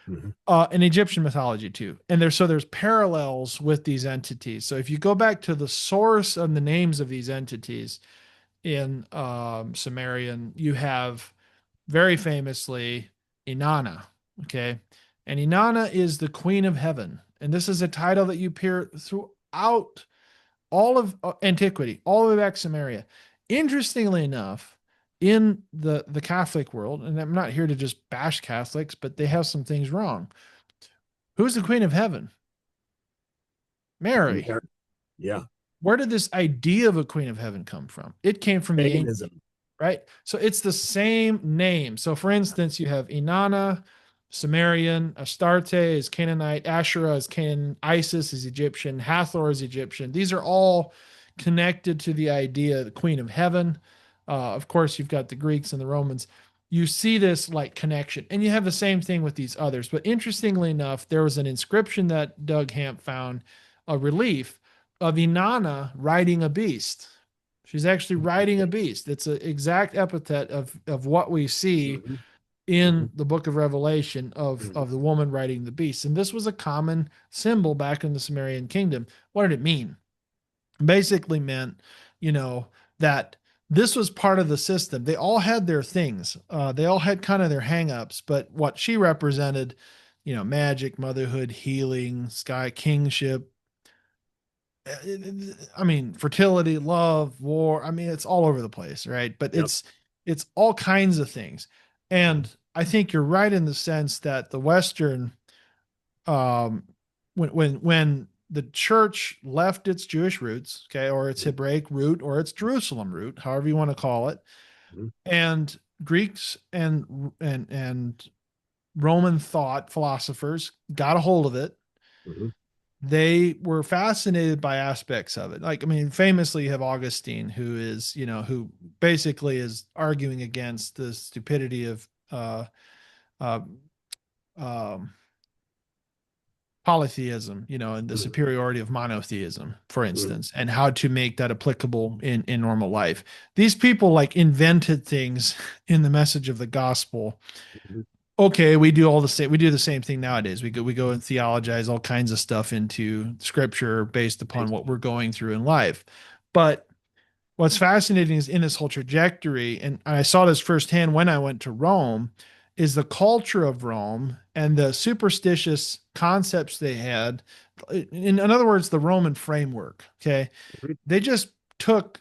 Hmm. And Egyptian mythology too. And there's parallels with these entities. So if you go back to the source of the names of these entities in Sumerian, you have very famously Inanna. Okay. And Inanna is the Queen of Heaven. And this is a title that you hear throughout all of antiquity, all the way back to Samaria. Interestingly enough, in the Catholic world, and I'm not here to just bash Catholics, but they have some things wrong. Who's the Queen of Heaven? Mary. Yeah. Where did this idea of a Queen of Heaven come from? It came from the ancient, Paganism. right? So it's the same name. So for instance, you have Inanna, Sumerian, Astarte is Canaanite, Asherah is Canaan, Isis is Egyptian, Hathor is Egyptian. These are all connected to the idea of the Queen of Heaven. Of course, you've got the Greeks and the Romans. You see this like connection, and you have the same thing with these others. But interestingly enough, there was an inscription that Doug Hamp found, a relief of Inanna riding a beast. She's actually riding a beast. It's an exact epithet of what we see Hmm. Hmm. in the book of Revelation of the woman riding the beast. And this was a common symbol back in the Sumerian kingdom. What did it mean? Basically meant, you know, that this was part of the system. They all had their things. They all had kind of their hangups, but what she represented, magic, motherhood, healing, sky kingship, I mean, fertility, love, war. I mean, it's all over the place, right? But Yep. it's all kinds of things. Mhm. And I think you're right in the sense that the Western, um, when the church left its Jewish roots, okay, or its Mhm. Hebraic root, or its Jerusalem root, however you want to call it, Mhm. and Greeks and Roman thought philosophers got a hold of it. Mhm. They were fascinated by aspects of it. Like, I mean, famously, you have Augustine, who basically is arguing against the stupidity of uh, um, polytheism, and the Mhm. superiority of monotheism, for Mhm. instance, and how to make that applicable in normal life. These people like invented things in the message of the gospel. Mhm. Okay, we do the same thing nowadays. We go and theologize all kinds of stuff into scripture based upon what we're going through in life. But what's fascinating is in this whole trajectory, and I saw this firsthand when I went to Rome, is the culture of Rome and the superstitious concepts they had. In other words, the Roman framework. Okay. Mhm. They just took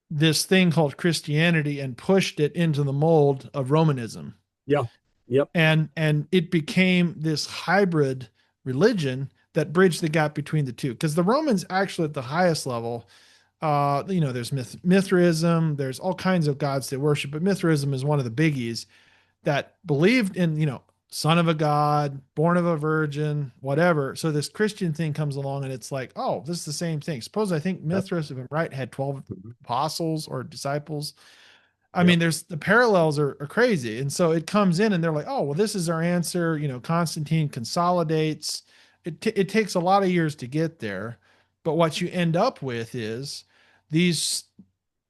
this thing called Christianity and pushed it into the mold of Romanism. Yeah. Yep. And it became this hybrid religion that bridged the gap between the two. Because the Romans actually at the highest level, there's Mithraism, there's all kinds of gods they worship, but Mithraism is one of the biggies that believed in, son of a god, born of a virgin, whatever. So this Christian thing comes along and it's like, oh, this is the same thing. Suppose I think Yep. Mithras, if I'm right, had 12 Mhm. apostles or disciples. I mean, Yep. there's the parallels are crazy. And so it comes in and they're like, oh, well, this is our answer. Constantine consolidates. It takes a lot of years to get there. But what you end up with is these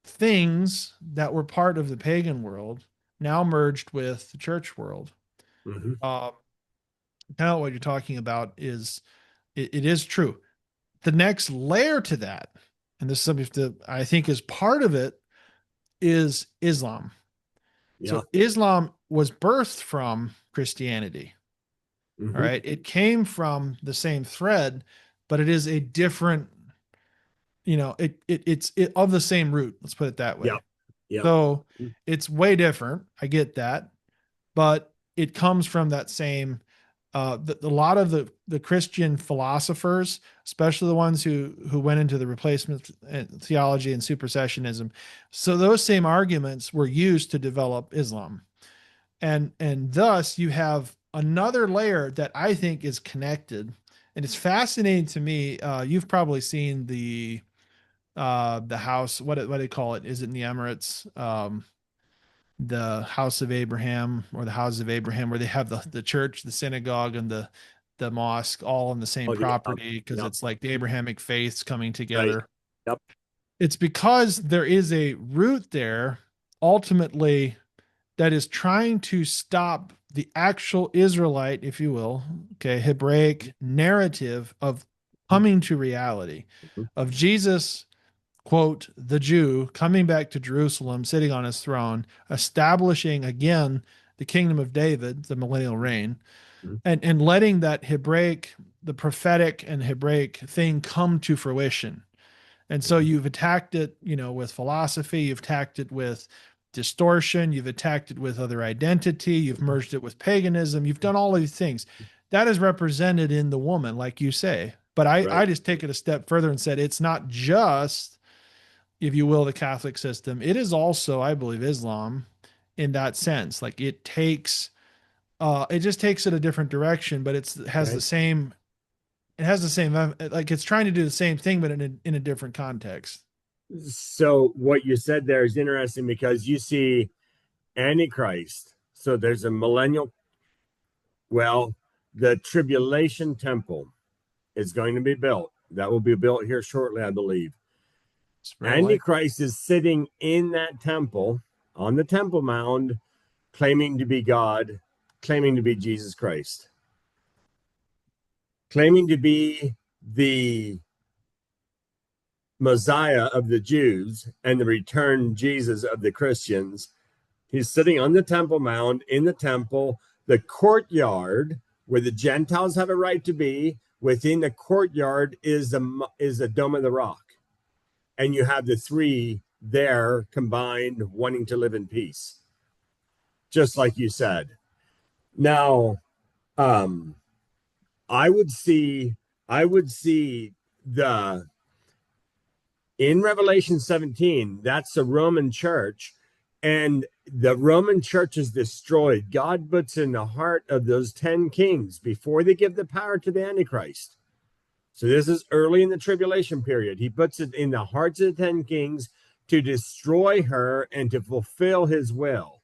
things that were part of the pagan world now merged with the church world. Mhm. Uh, Now, what you're talking about is it is true. The next layer to that, and this is something that I think is part of it, is Islam. Yeah. So Islam was birthed from Christianity. All Mhm. right. It came from the same thread, but it is a different, it's of the same root. Let's put it that way. Yep. Yep. So Mhm. it's way different. I get that, but it comes from that same. A lot of the Christian philosophers, especially the ones who went into the replacement theology and supersessionism, so those same arguments were used to develop Islam, and thus you have another layer that I think is connected, and it's fascinating to me. You've probably seen the house. What do they call it? Is it in the Emirates? The House of Abraham or the Houses of Abraham, where they have the church, the synagogue, and the mosque all on the same Oh, property because yep. it's like the Abrahamic faiths coming Right. together. Yep. It's because there is a root there ultimately that is trying to stop the actual Israelite, if you will, okay, Hebraic narrative of coming to reality, of Jesus, quote, the Jew coming back to Jerusalem, sitting on his throne, establishing again the kingdom of David, the millennial reign, and letting that Hebraic, the prophetic and Hebraic thing come to fruition. And so you've attacked it, with philosophy, you've attacked it with distortion, you've attacked it with other identity, you've merged it with paganism, you've done all of these things. That is represented in the woman, like you say. But I Right. just take it a step further and said it's not just, if you will, the Catholic system. It is also, I believe, Islam in that sense. Like it just takes it a different direction, but Okay. it has the same, like it's trying to do the same thing, but in a different context. So what you said there is interesting because you see Antichrist. So there's a millennial, well, the tribulation temple is going to be built. That will be built here shortly, I believe. It's very likely. Antichrist is sitting in that temple on the Temple Mount, claiming to be God, claiming to be Jesus Christ, claiming to be the Messiah of the Jews and the returned Jesus of the Christians. He's sitting on the Temple Mount in the temple, the courtyard where the Gentiles have a right to be. Within the courtyard is the Dome of the Rock. And you have the three there combined, wanting to live in peace, just like you said. Now, um, I would see, I would see the in Revelation 17, that's the Roman church, and the Roman church is destroyed. God puts in the heart of those 10 kings before they give the power to the Antichrist. So this is early in the tribulation period. He puts it in the hearts of the 10 kings to destroy her and to fulfill his will.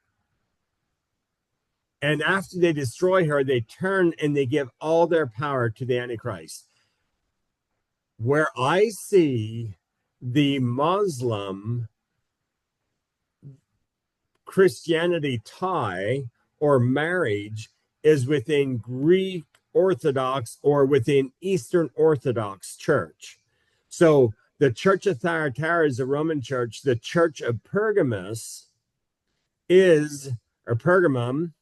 And after they destroy her, they turn and they give all their power to the Antichrist. Where I see the Muslim Christianity tie or marriage is within Greek Orthodox or within Eastern Orthodox Church. So the Church of Thyatira is the Roman Church. The Church of Pergamus is, or Pergamus,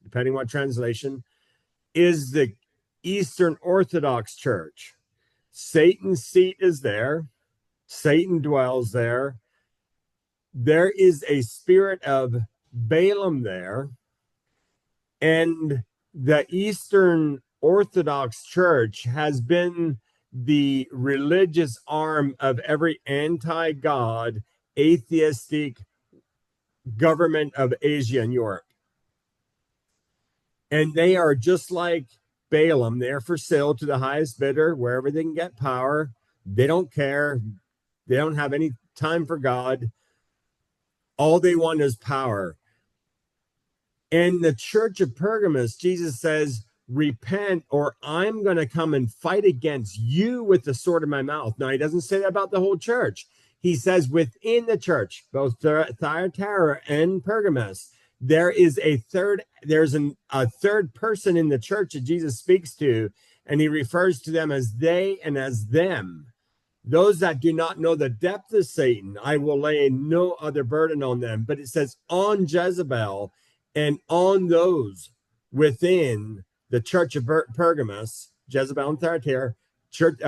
depending what translation, is the Eastern Orthodox Church. Satan's seat is there. Satan dwells there. There is a spirit of Balaam there. And the Eastern Orthodox Church has been the religious arm of every anti God, atheistic government of Asia and Europe. And they are just like Balaam. They're for sale to the highest bidder, wherever they can get power. They don't care. They don't have any time for God. All they want is power. In the church of Pergamus, Jesus says, repent, or I'm going to come and fight against you with the sword of my mouth. Now, he doesn't say that about the whole church. He says within the church, both Thyatira and Pergamus, there's a third person in the church that Jesus speaks to, and he refers to them as they and as them. Those that do not know the depth of Satan, I will lay no other burden on them. But it says on Jezebel and on those within the church of Pergamus, Jezebel and Thyatira, church,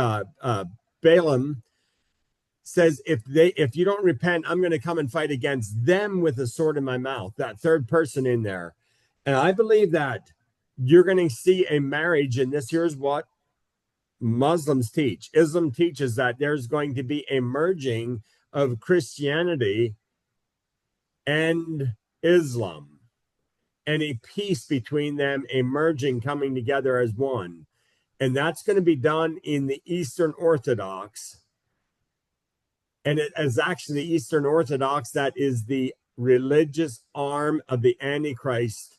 Balaam says, if you don't repent, I'm going to come and fight against them with a sword in my mouth. That third person in there, and I believe that you're going to see a marriage. And this here's what Muslims teach. Islam teaches that there's going to be a merging of Christianity and Islam, and a peace between them, a merging, coming together as one. And that's going to be done in the Eastern Orthodox. And it is actually the Eastern Orthodox that is the religious arm of the Antichrist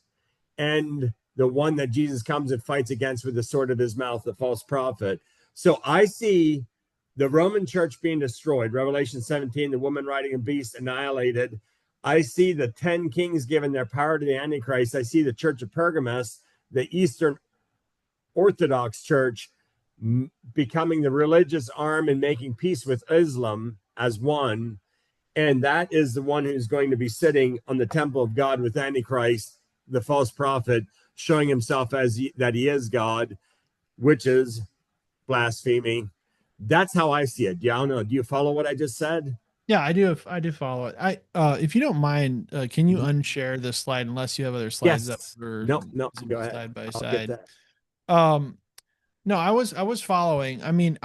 and the one that Jesus comes and fights against with the sword of his mouth, the false prophet. So I see The Roman church being destroyed, Revelation 17, the woman riding a beast annihilated. I see the 10 kings given their power to the Antichrist. I see the church of Pergamos, the Eastern Orthodox church, becoming the religious arm and making peace with Islam as one. And that is the one who's going to be sitting on the temple of God with Antichrist, the false prophet, showing himself as that he is God, which is blasphemy. That's how I see it. Yeah, I don't know. Do you follow what I just said? Yeah, I do. I do follow it. If you don't mind, can you Mm-hmm. unshare this slide unless you have other slides up Yes. for No, no, go visible ahead. side by I'll get side? that. Um, no, I was following. I mean,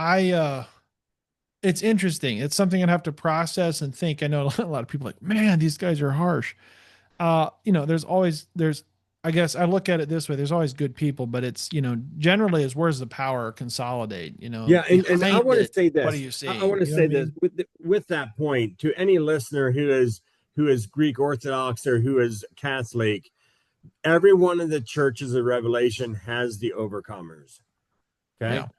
it's interesting. It's something I'd have to process and think. I know a lot of people are like, man, these guys are harsh. There's I guess I look at it this way, there's always good people, but it's, generally is where's the power consolidate, Yeah, and I behind want to it, say what are this. you I want seeing? to You know what say I this mean? with that point to any listener who is Greek Orthodox or who is Catholic. Every one of the churches of Revelation has the overcomers. Okay, Yeah. Yep.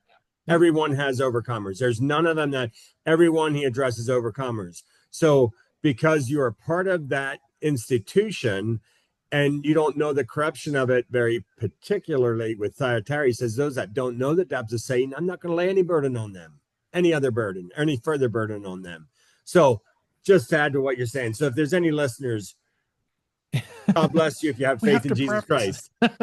everyone has overcomers. There's none of them that everyone he addresses overcomers. So because you are part of that institution and you don't know the corruption of it very particularly with Thyatira, he says those that don't know the depths of Satan, I'm not going to lay any burden on them, any other burden, any further burden on them. So just to add to what you're saying. So if there's any listeners, God bless you if you have We faith have in to Jesus preface Christ.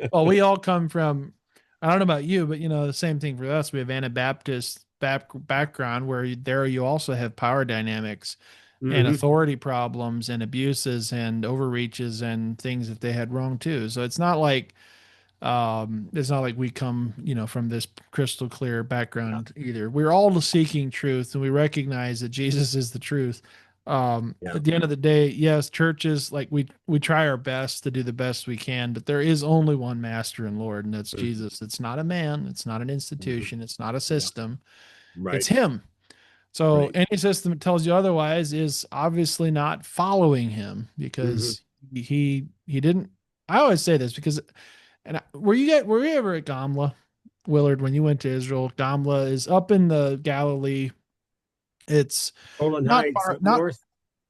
it. Well, we all come from, I don't know about you, but the same thing for us. We have Anabaptist background where there you also have power dynamics and Mm-hmm. authority problems and abuses and overreaches and things that they had wrong too. So it's not like we come, from this crystal clear Yeah. background either. We're all seeking truth, and we recognize that Jesus is the truth. Yeah. At the end of the day, yes, churches, like we try our best to do the best we can, but there is only one master and Lord, and that's Mm-hmm. Jesus. It's not a man, it's not an Mm-hmm. institution, it's not a Yeah. system, it's Right. him. So Right. any system that tells you otherwise is obviously not following him Mm-hmm. because he didn't. I always say this because were you ever at Gamla, Willard, when you went to Israel? Gamla is up in the Galilee. It's Golan not Heights far, up not north.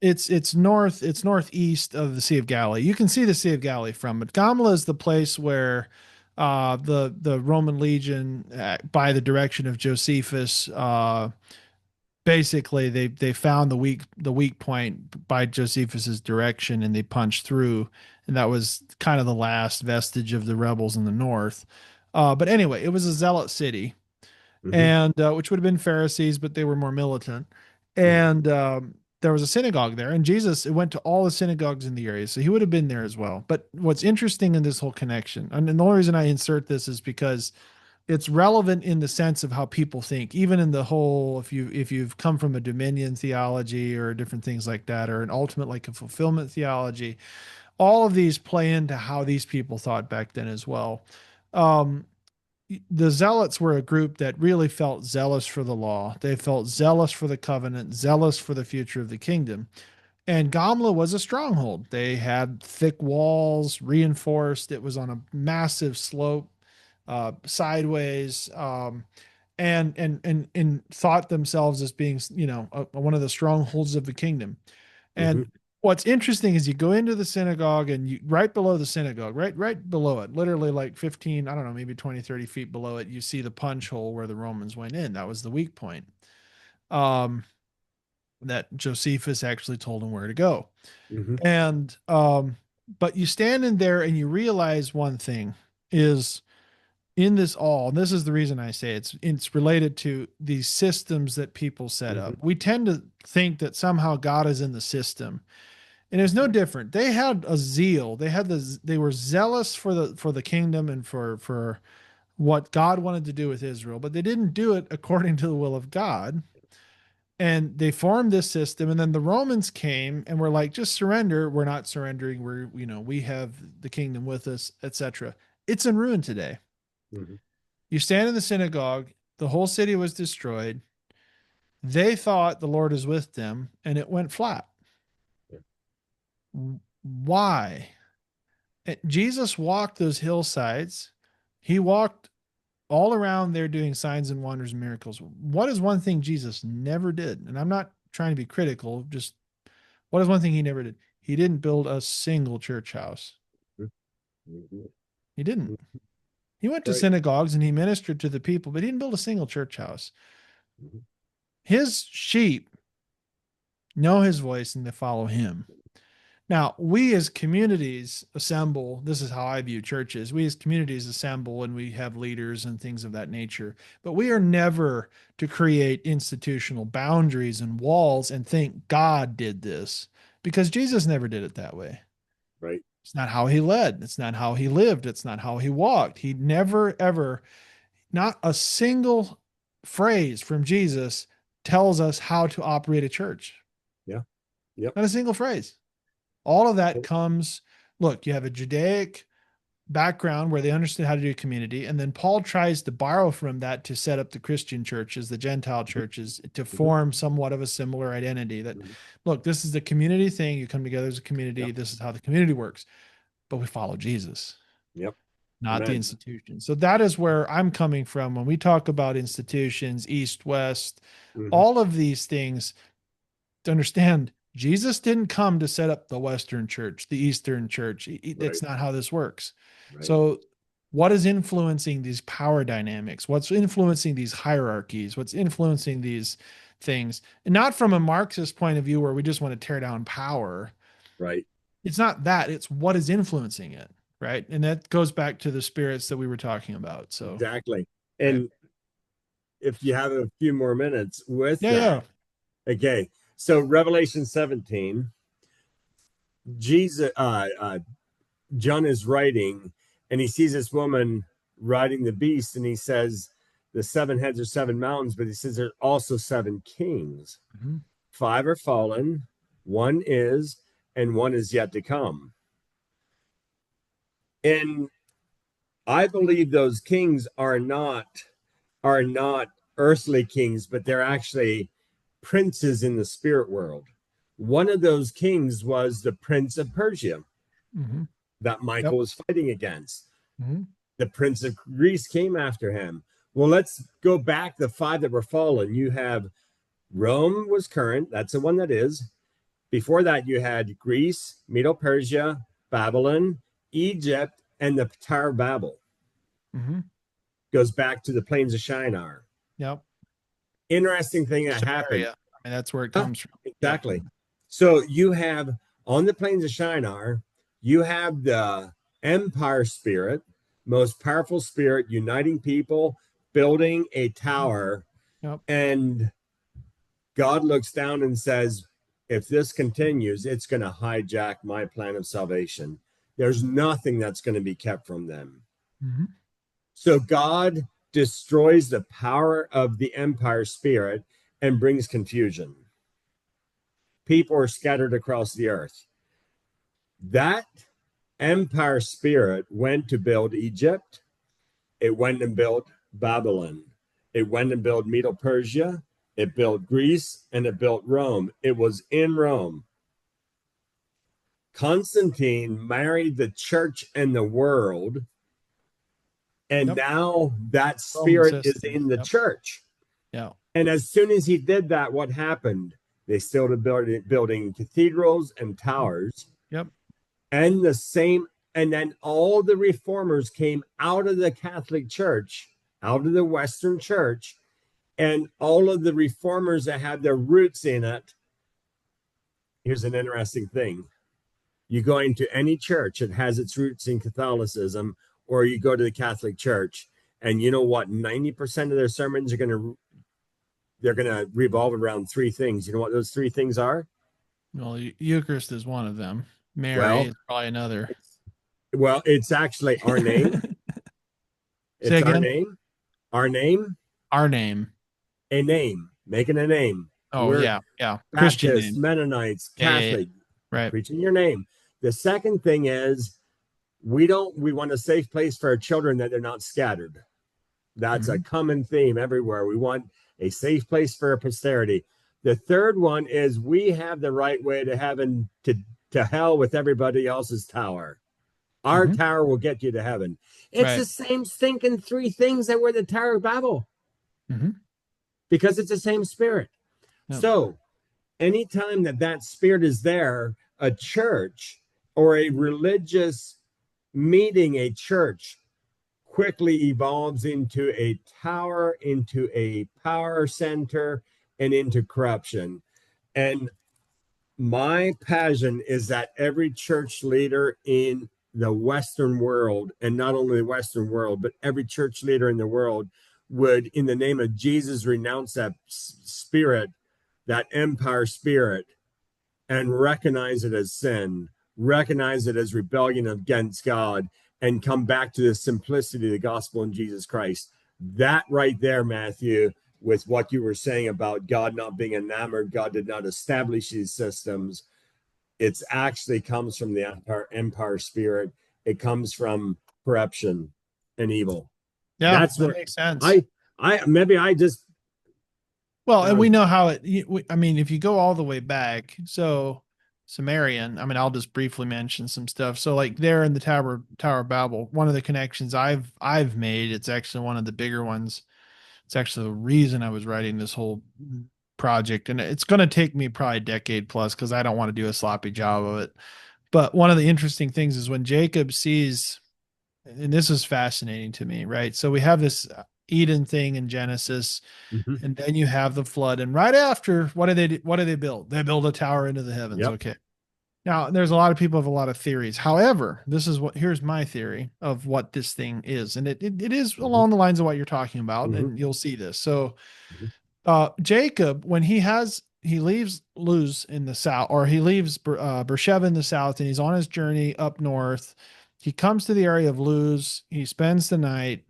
it's northeast of the Sea of Galilee. You can see the Sea of Galilee from it. Gamla is the place where the Roman legion, by the direction of Josephus, basically they found the weak point by Josephus's direction, and they punched through, and that was kind of the last vestige of the rebels in the north. But anyway, it was a zealot city, Mm-hmm. and which would have been Pharisees, but they were more militant. Mm-hmm. And there was a synagogue there, and Jesus went to all the synagogues in the area, so he would have been there as well. But what's interesting in this whole connection, and the only reason I insert this is because it's relevant in the sense of how people think, even in the whole, if you've come from a dominion theology or different things like that, or an ultimate, like a fulfillment theology, all of these play into how these people thought back then as well. um the zealots were a group that really felt zealous for the law. They felt zealous for the covenant, zealous for the future of the kingdom. And Gamla was a stronghold. They had thick walls, reinforced. It was on a massive slope, sideways, and thought themselves as being, one of the strongholds of the kingdom. Mm-hmm. And what's interesting is you go into the synagogue, and right below the synagogue, right below it, literally like 15, I don't know, maybe 20, 30 feet below it, you see the punch hole where the Romans went in. That was the weak point. Um, that Josephus actually told them where to go. Mm-hmm. And but you stand in there and you realize one thing is in this all, and this is the reason I say it's related to these systems that people set Mm-hmm. up. We tend to think that somehow God is in the system, and it's no different. They had a zeal. They were zealous for the kingdom and for what God wanted to do with Israel, but they didn't do it according to the will of God. And they formed this system, and then the Romans came and were like, just surrender. We're not surrendering. We have the kingdom with us, etc. It's in ruin today. Mm-hmm. You stand in the synagogue, the whole city was destroyed. They thought the Lord is with them, and it went flat. Yeah. Why? Jesus walked those hillsides. He walked all around there doing signs and wonders and miracles. What is one thing Jesus never did? And I'm not trying to be critical, just what is one thing he never did? He didn't build a single church house. Mhm. He didn't. He went to Right. synagogues and he ministered to the people, but he didn't build a single church house. Mhm. His sheep know his voice and they follow him. Now, we as communities assemble. This is how I view churches. We as communities assemble and we have leaders and things of that nature. But we are never to create institutional boundaries and walls and think God did this because Jesus never did it that way. Right. It's not how he led. It's not how he lived. It's not how he walked. He never, ever, not a single phrase from Jesus tells us how to operate a church. Yeah. Yep. Not a single phrase. All of that comes, look, you have a Judaic background where they understood how to do community. And then Paul tries to borrow from that to set up the Christian churches, the Gentile Mhm. churches, to Mhm. form somewhat of a similar identity that, Mhm. look, this is the community thing. You come together as a community. Yep. This is how the community works. But we follow Jesus, Yep. not the Amen. institution. So that is where I'm coming from when we talk about institutions, East, West, Mhm. all of these things to understand Jesus didn't come to set up the Western church, the Eastern church. That's Right. not how this works. Right. So, what is influencing these power dynamics? What's influencing these hierarchies? What's influencing these things? And not from a Marxist point of view where we just want to tear down power. Right. It's not that, it's what is influencing it. Right. And that goes back to the spirits that we were talking about. So, Exactly. right. And if you have a few more minutes with Yeah. that, Yeah. okay. So Revelation 17, Jesus, John is writing, and he sees this woman riding the beast, and he says, "The seven heads are seven mountains," but he says there's also seven kings. Mm-hmm. Five are fallen, one is, and one is yet to come. And I believe those kings are not earthly kings, but they're actually princes in the spirit world. One of those kings was the prince of Persia Mm-hmm. that Michael Yep. was fighting against. Mm-hmm. The prince of Greece came after him. Well, let's go back the five that were fallen. You have Rome was current. That's the one that is. Before that, you had Greece, Medo Persia, Babylon, Egypt, and the Tower of Babel. Mm-hmm. Goes back to the plains of Shinar. Yep. Interesting thing that happened. Samaria. I mean, that's where it Huh, comes from. Yep. exactly. So you have on the plains of Shinar, you have the empire spirit, most powerful spirit, uniting people, building a tower, Yep. and God looks down and says, if this continues, it's going to hijack my plan of salvation. There's nothing that's going to be kept from them. Mm-hmm. So God destroys the power of the empire spirit and brings confusion. People are scattered across the earth. That empire spirit went to build Egypt. It went and built Babylon. It went and built Medo Persia. It built Greece and it built Rome. It was in Rome. Constantine married the church and the world. And Yep. now that Roman spirit is system. in the Yep. church. Yeah. And as soon as he did that, what happened? They started building cathedrals and towers. Yep. And the same, and then all the reformers came out of the Catholic Church, out of the Western Church, and all of the reformers that had their roots in it. Here's an interesting thing. You go into any church that has its roots in Catholicism, or you go to the Catholic Church, and you know what? 90% of their sermons are going to they're going to revolve around three things. You know what those three things are? Well, Eucharist is one of them. Mary Well, is probably another. it's actually our name. Say It's again. our name, Our name. a name, making a name. Oh We're yeah, yeah. Christian Baptists, name. Mennonites, Yeah, yeah, yeah. Catholic, Right. preaching your name. The second thing is we want a safe place for our children that they're not scattered. That's a Mm-hmm. common theme everywhere. We want a safe place for our posterity. The third one is we have the right way to heaven to hell with everybody else's tower. Our Hmm. tower will get you to heaven. It's Right. the same stinking three things that were the Tower of Babel Hmm. because it's the same spirit. Yep. So anytime that that spirit is there, a church or a religious meeting, a church quickly evolves into a tower, into a power center, and into corruption. And my passion is that every church leader in the Western world, and not only the Western world, but every church leader in the world would, in the name of Jesus, renounce that spirit, that empire spirit, and recognize it as sin, recognize it as rebellion against God, and come back to the simplicity of the gospel in Jesus Christ. That right there, Matthew, with what you were saying about God not being enamored, God did not establish these systems. It's actually comes from the empire spirit. It comes from corruption and evil. Yeah, That's that where makes sense. I maybe I just Well, and uh, we know how I mean, if you go all the way back, so Sumerian, I mean, I'll just briefly mention some stuff. So like there in the Tower of Babel, one of the connections I've made, it's actually one of the bigger ones. It's actually the reason I was writing this whole project. And it's going to take me probably a decade plus because I don't want to do a sloppy job of it. But one of the interesting things is when Jacob sees, and this is fascinating to me, right? So we have this Eden thing in Genesis, mhm, and then you have the flood. And right after, what do they build? They build a tower into the heavens. yep, Okay. Now, there's a lot of people have a lot of theories. However, here's my theory of what this thing is. And it is mhm, along the lines of what you're talking about, mhm, and you'll see this. So mhm, Jacob, when he leaves Luz in the south, or he leaves Beersheba in the south, and he's on his journey up north. He comes to the area of Luz. He spends the night.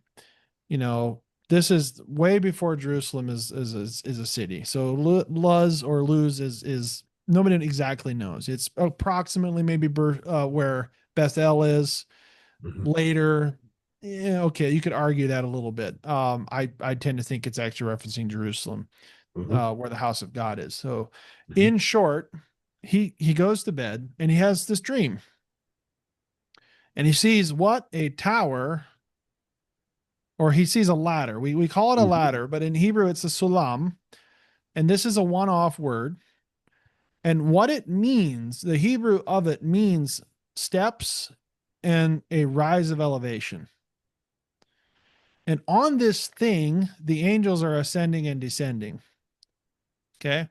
You know, this is way before Jerusalem is a city. So Luz or Luz is nobody exactly knows. It's approximately maybe where Bethel is mhm, later. Yeah, okay, you could argue that a little bit. I tend to think it's actually referencing Jerusalem, mhm, where the house of God is. So, mhm, in short, he goes to bed and he has this dream, and he sees what a tower, or he sees a ladder. We call it a mhm, ladder, but in Hebrew it's a sulam, and this is a one-off word. And what it means, the Hebrew of it means steps and a rise of elevation. And on this thing, the angels are ascending and descending. Okay.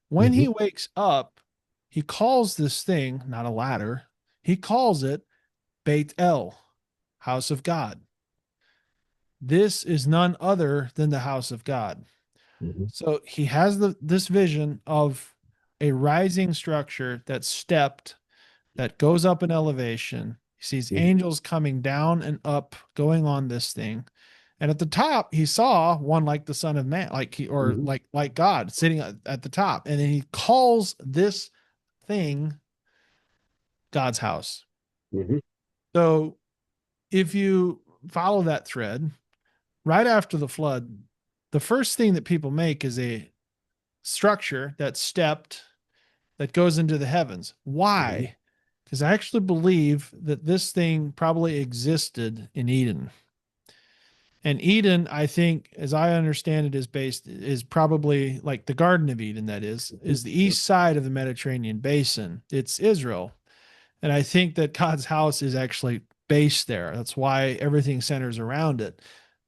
When mhm, he wakes up, he calls this thing not a ladder, he calls it Beit El, house of God. This is none other than the house of God. mhm, So he has this vision of a rising structure that's stepped, that goes up in elevation. He sees mhm, angels coming down and up, going on this thing. And at the top, he saw one like the Son of Man, or mhm, like God sitting at the top. And then he calls this thing God's house. mhm, So if you follow that thread, right after the flood, the first thing that people make is a structure that's stepped that goes into the heavens. mhm, Why? Because I actually believe that this thing probably existed in Eden. And Eden, I think, as I understand it, is probably like the Garden of Eden, that mhm, is the yep, east side of the Mediterranean basin. It's Israel. And I think that God's house is actually based there. That's why everything centers around it.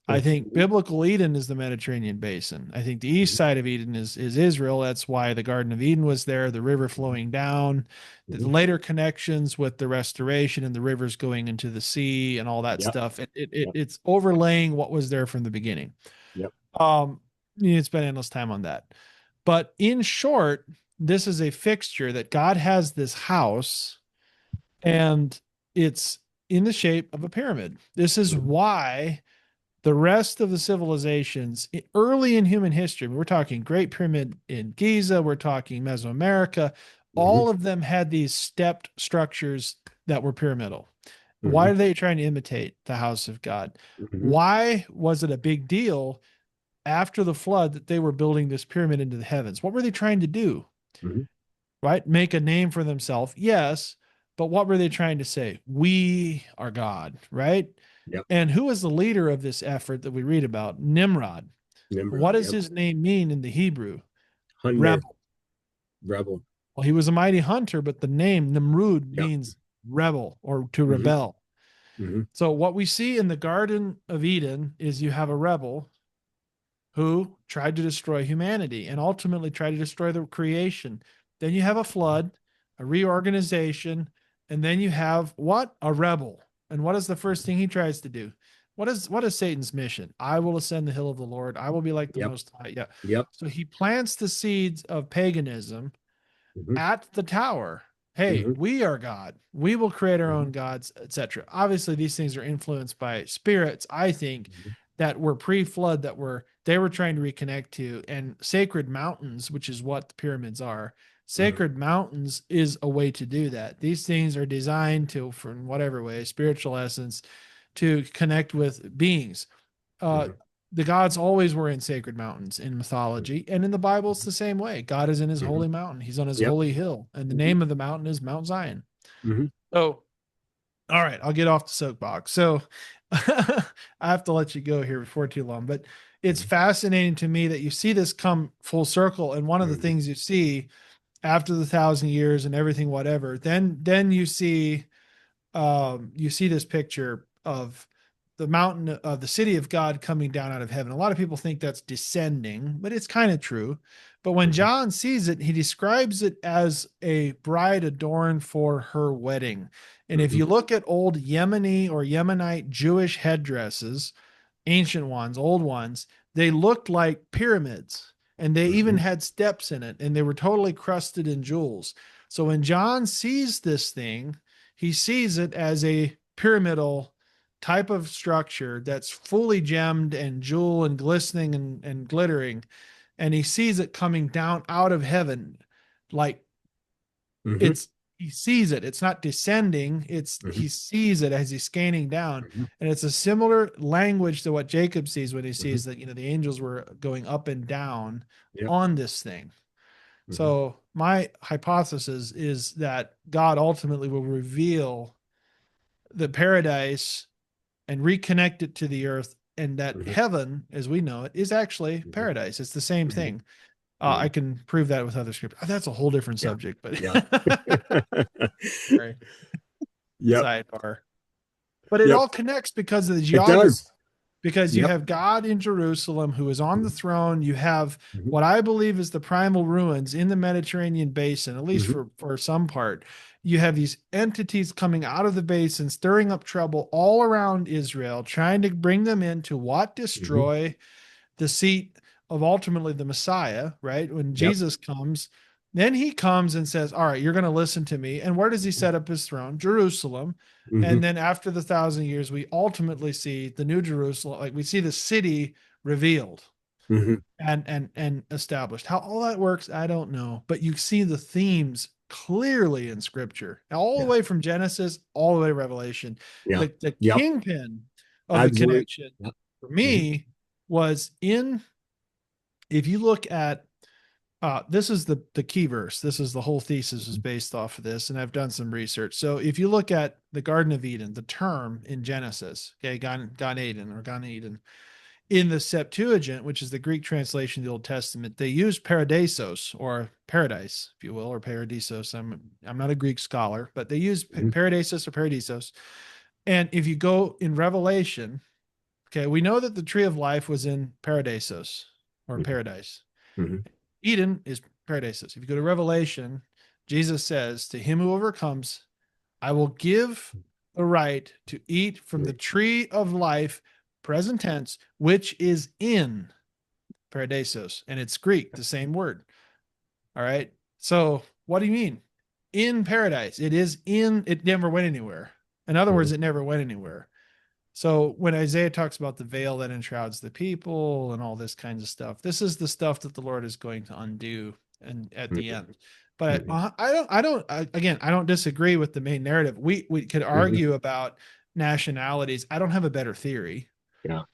I sure, think mhm, biblical Eden is the Mediterranean basin. I think the east mhm, side of Eden is Israel. That's why the Garden of Eden was there, the river flowing down, the mhm, later connections with the restoration and the rivers going into the sea and all that yep, stuff. yep, It's overlaying what was there from the beginning. yep, Um, you need to spend endless time on that. But in short, this is a fixture that God has this house, and it's in the shape of a pyramid. This is mhm, why the rest of the civilizations early in human history, we're talking Great Pyramid in Giza, we're talking Mesoamerica, mhm, all of them had these stepped structures that were pyramidal. Why mhm, are they trying to imitate the house of God? mhm, Why was it a big deal after the flood that they were building this pyramid into the heavens? What were they trying to do? mhm, Right? Make a name for themselves. Yes, But what were they trying to say? We are God, right? Yep. And who was the leader of this effort that we read about? Nimrod. What Nimrod. does Yep. his name mean in the Hebrew? Hunter. Rebel. Rebel. Well, he was a mighty hunter, but the name Nimrud Yep. means rebel or to Mm-hmm. rebel. Mm-hmm. So what we see in the Garden of Eden is you have a rebel who tried to destroy humanity and ultimately tried to destroy the creation. Then you have a flood, a reorganization, and then you have what? A rebel. And what is the first thing he tries to do? What is Satan's mission? I will ascend the hill of the Lord. I will be like the Yep. Most High. Yeah. Yep. So he plants the seeds of paganism Mm-hmm. at the tower. Hey, Mm-hmm. we are God. We will create our Mm-hmm. own gods, etc. Obviously, these things are influenced by spirits, I think, that were pre-flood, that were they were trying to reconnect to, and sacred mountains, which is what the pyramids are. Mm-hmm. Sacred mountains is a way to do that. These things are designed to, for in whatever way, spiritual essence, to connect with beings. Uh, Mm-hmm. the gods always were in sacred mountains in mythology, and in the Bible, it's Mm-hmm. the same way. God is in his Mm-hmm. holy mountain. He's on his Yep. holy hill, and the Mm-hmm. name of the mountain is Mount Zion. Mm-hmm. So, all right, I'll get off the soapbox. So, I have to let you go here before too long, but it's fascinating to me that you see this come full circle. And one of the Mm-hmm. things you see after the 1,000 years and everything, whatever, then you see this picture of the mountain of the city of God coming down out of heaven. A lot of people think that's descending, but it's kind of true. But when Mm-hmm. John sees it, he describes it as a bride adorned for her wedding. And if Mm-hmm. you look at old Yemeni or Yemenite Jewish headdresses, ancient ones, old ones, they looked like pyramids and they even Mm-hmm. had steps in it and they were totally crusted in jewels. So when John sees this thing, he sees it as a pyramidal type of structure that's fully gemmed and jewel and glistening and glittering. And he sees it coming down out of heaven. Like Mm-hmm. it's, he sees it. It's not descending. It's, Mm-hmm. he sees it as he's scanning down. Mm-hmm. And it's a similar language to what Jacob sees when he Mm-hmm. sees that, the angels were going up and down Yep. on this thing. Mm-hmm. So my hypothesis is that God ultimately will reveal the paradise and reconnect it to the earth, and that Mm-hmm. heaven, as we know it, is actually Mm-hmm. paradise. It's the same Mm-hmm. thing. Mm-hmm. I can prove that with other scriptures. That's a whole different Yeah. subject, Yeah. but sorry, Yep. sidebar. But it Yep. all connects because of the It geography. does. Because you Yep. have God in Jerusalem who is on the Mm-hmm. throne. You have Mm-hmm. what I believe is the primal ruins in the Mediterranean basin, at least Mm-hmm. for some part. You have these entities coming out of the basin, stirring up trouble all around Israel, trying to bring them in to what? Mm-hmm. Destroy the seat of ultimately the Messiah, right? When Yep. Jesus comes, then he comes and says, all right, you're going to listen to me. And where does he set up his throne? Jerusalem. Mm-hmm. And then after the 1,000 years, we ultimately see the new Jerusalem, like we see the city revealed Mm-hmm. and established. How all that works, I don't know. But you see the themes clearly in scripture, all the Yeah. way from Genesis all the way to Revelation. Yeah. The Yep. kingpin of the Absolutely. connection Yep. for Mm-hmm. me was in, if you look at this is the key verse. This is the whole thesis is based off of this, and I've done some research. So if you look at the Garden of Eden, the term in Genesis, okay, Gan Eden or Gan Eden, in the Septuagint, which is the Greek translation of the Old Testament, they use paradisos or paradise, if you will, or paradisos. I'm not a Greek scholar, but they use Mm-hmm. paradisos or paradisos. And if you go in Revelation, okay, we know that the tree of life was in paradisos or paradise. Mm-hmm. Eden is paradises. If you go to Revelation, Jesus says, to him who overcomes, I will give the right to eat from the tree of life, present tense, which is in paradisos. And it's Greek, the same word. All right. So what do you mean? In paradise. It is in, it never went anywhere. In other Mm-hmm. words, it never went anywhere. So when Isaiah talks about the veil that enshrouds the people and all this kinds of stuff, this is the stuff that the Lord is going to undo and at the end. But Mm-hmm. again, I don't disagree with the main narrative. We could Mm-hmm. argue about nationalities. I don't have a better theory Yeah.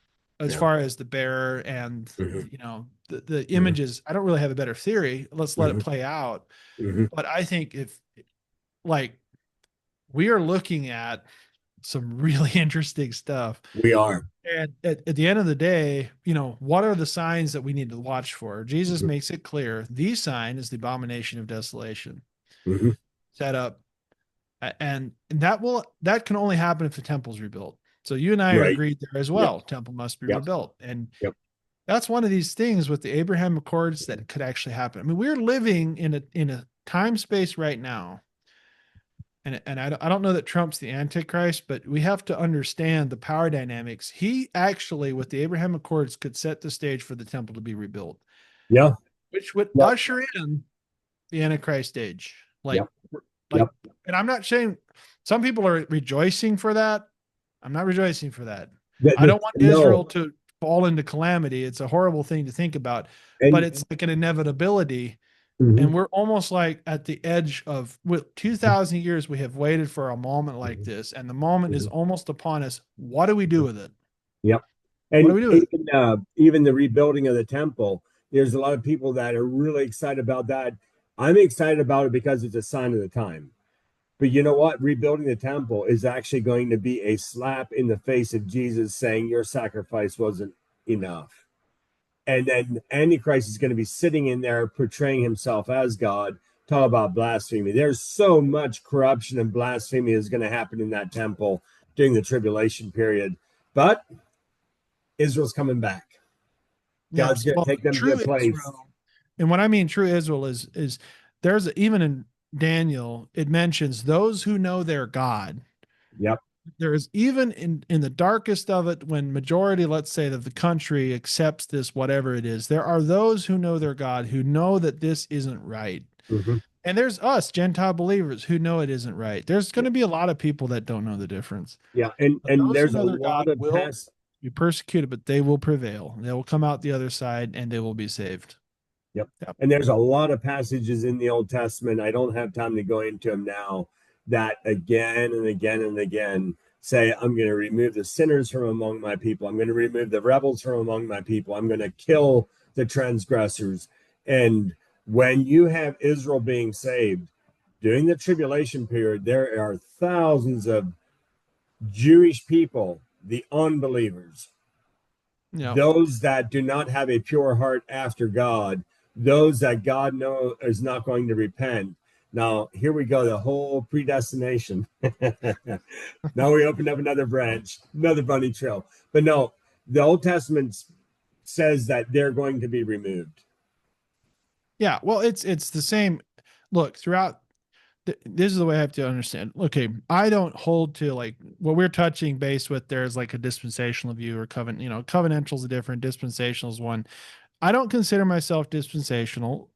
as Yeah. far as the bearer and Mm-hmm. the Mm-hmm. images. I don't really have a better theory. Let's let it Mm-hmm. play out. Mm-hmm. But I think if like we are looking at some really interesting stuff. We are. And at the end of the day, what are the signs that we need to watch for? Jesus Mhm. makes it clear the sign is the abomination of desolation Mhm. set up. And that can only happen if the temple's rebuilt. So you and I are Right. agreed there as Yep. well. Temple must be Yep. rebuilt. And Yep. that's one of these things with the Abraham Accords that could actually happen. I mean, we're living in a time space right now, and I don't know that Trump's the Antichrist, but we have to understand the power dynamics. He actually, with the Abraham Accords, could set the stage for the temple to be rebuilt, Yeah. which would Yep. usher in the Antichrist age. Yep. Like, Yep. and I'm not saying some people are rejoicing for that. I'm not rejoicing for that. I don't want Israel No. to fall into calamity. It's a horrible thing to think about, but And it's like an inevitability. mhm. And we're almost like at the edge of with 2,000 years, we have waited for a moment like Mhm. this, and the moment is Mhm. almost upon us. What do we do with it? Yep. What do And we do with it? even the rebuilding of the temple, there's a lot of people that are really excited about that. I'm excited about it because it's a sign of the time. But you know what? Rebuilding the temple is actually going to be a slap in the face of Jesus saying your sacrifice wasn't enough. And then Antichrist is going to be sitting in there portraying himself as God. Talk about blasphemy. There's so much corruption and blasphemy is going to happen in that temple during the tribulation period. But Israel's coming back. God's Yes. going to Well, take them to true the place. Israel, and what I mean true Israel is there's even in Daniel, it mentions those who know their God. Yep. There is even in the darkest of it, when majority, let's say, of the country accepts this, whatever it is, there are those who know their God, who know that this isn't right. Mm-hmm. And there's us, Gentile believers, who know it isn't right. There's going Yeah. to be a lot of people that don't know the difference. Yeah. And But and those who there's a know their lot God of will past. be persecuted, but they will prevail. They will come out the other side and they will be saved. Yep. Yep. And there's a lot of passages in the Old Testament. I don't have time to go into them now that again and again and again say, I'm going to remove the sinners from among my people. I'm going to remove the rebels from among my people. I'm going to kill the transgressors. And when you have Israel being saved during the tribulation period, there are thousands of Jewish people, the unbelievers, Yep. those that do not have a pure heart after God, those that God knows is not going to repent. Now, here we go, the whole predestination. Now we opened up another branch, another bunny trail. But no, the Old Testament says that they're going to be removed. Yeah. Well, it's the same. Look, throughout this is the way I have to understand. Okay, I don't hold to like what we're touching base with. There's like a dispensational view or covenant. Covenantal is a different. Dispensational is one. I don't consider myself dispensational,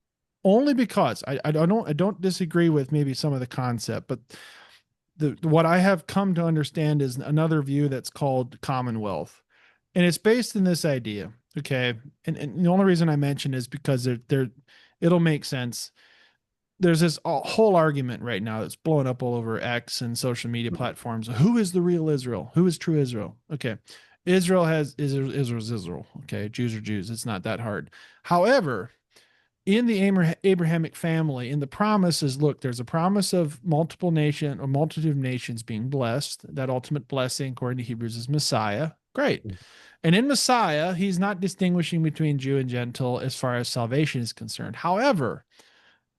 only because I don't disagree with maybe some of the concept, but the what I have come to understand is another view that's called commonwealth, and it's based in this idea. Okay, and the only reason I mention is because they're it'll make sense. There's this whole argument right now that's blowing up all over X and social media platforms. Who is the real Israel? Who is true Israel? Okay. Israel's Israel. Okay. Jews are Jews. It's not that hard. However, in the Abrahamic family, in the promises, look, there's a promise of multiple nation or multitude of nations being blessed. That ultimate blessing, according to Hebrews, is Messiah. Great. And in Messiah, he's not distinguishing between Jew and Gentile as far as salvation is concerned. However,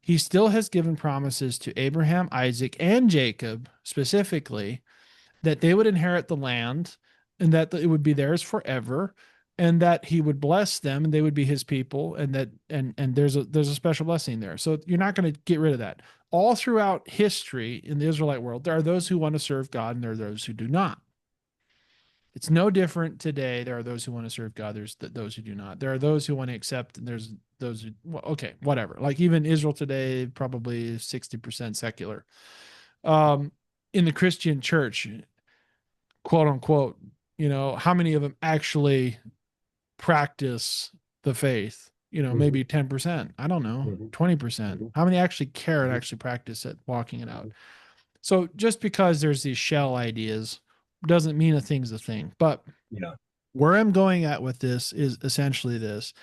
he still has given promises to Abraham, Isaac, and Jacob specifically that they would inherit the land and that it would be theirs forever and that he would bless them and they would be his people and that and there's a special blessing there. So you're not going to get rid of that. All throughout history in the Israelite world, there are those who want to serve God and there are those who do not. It's no different today. There are those who want to serve God. There's those who do not. There are those who want to accept, and there's those who, well, okay, whatever. Like even Israel today, probably 60% secular. Um, in the Christian church, quote unquote, how many of them actually practice the faith? Mm-hmm. Maybe 10%. I don't know, Mm-hmm. 20%. Mm-hmm. How many actually care and Mm-hmm. actually practice it, walking it out? So just because there's these shell ideas doesn't mean a thing's a thing. But Yeah. where I'm going at with this is essentially this.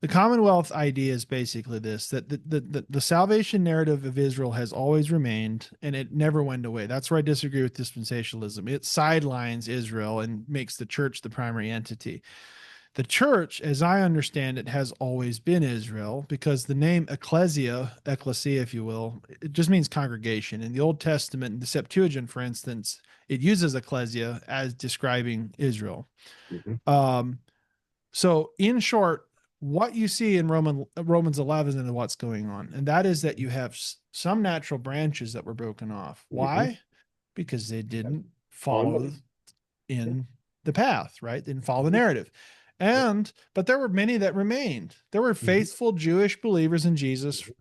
The Commonwealth idea is basically this, that the salvation narrative of Israel has always remained and it never went away. That's where I disagree with dispensationalism. It sidelines Israel and makes the church the primary entity. The church, as I understand it, has always been Israel because the name ecclesia, if you will, it just means congregation. In the Old Testament, in the Septuagint, for instance, it uses ecclesia as describing Israel. Mhm. Um, so, in short, what you see in Romans 11 and what's going on, and that is that you have some natural branches that were broken off. Mhm. Why? Because they didn't follow Onward. Yep. in the path, right? They didn't follow the Mhm. narrative. Yep. But there were many that remained. There were Mhm. faithful Jewish believers in Jesus Mhm.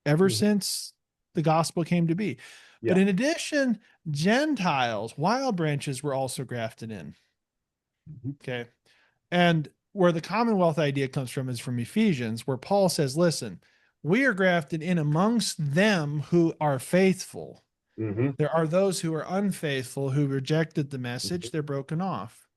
ever Mhm. since the gospel came to be. But Yeah. in addition, Gentiles, wild branches were also grafted in. Mhm. Okay. And where the Commonwealth idea comes from is from Ephesians, where Paul says, listen, we are grafted in amongst them who are faithful. Mhm. There are those who are unfaithful who rejected the Mhm. message, they're broken off.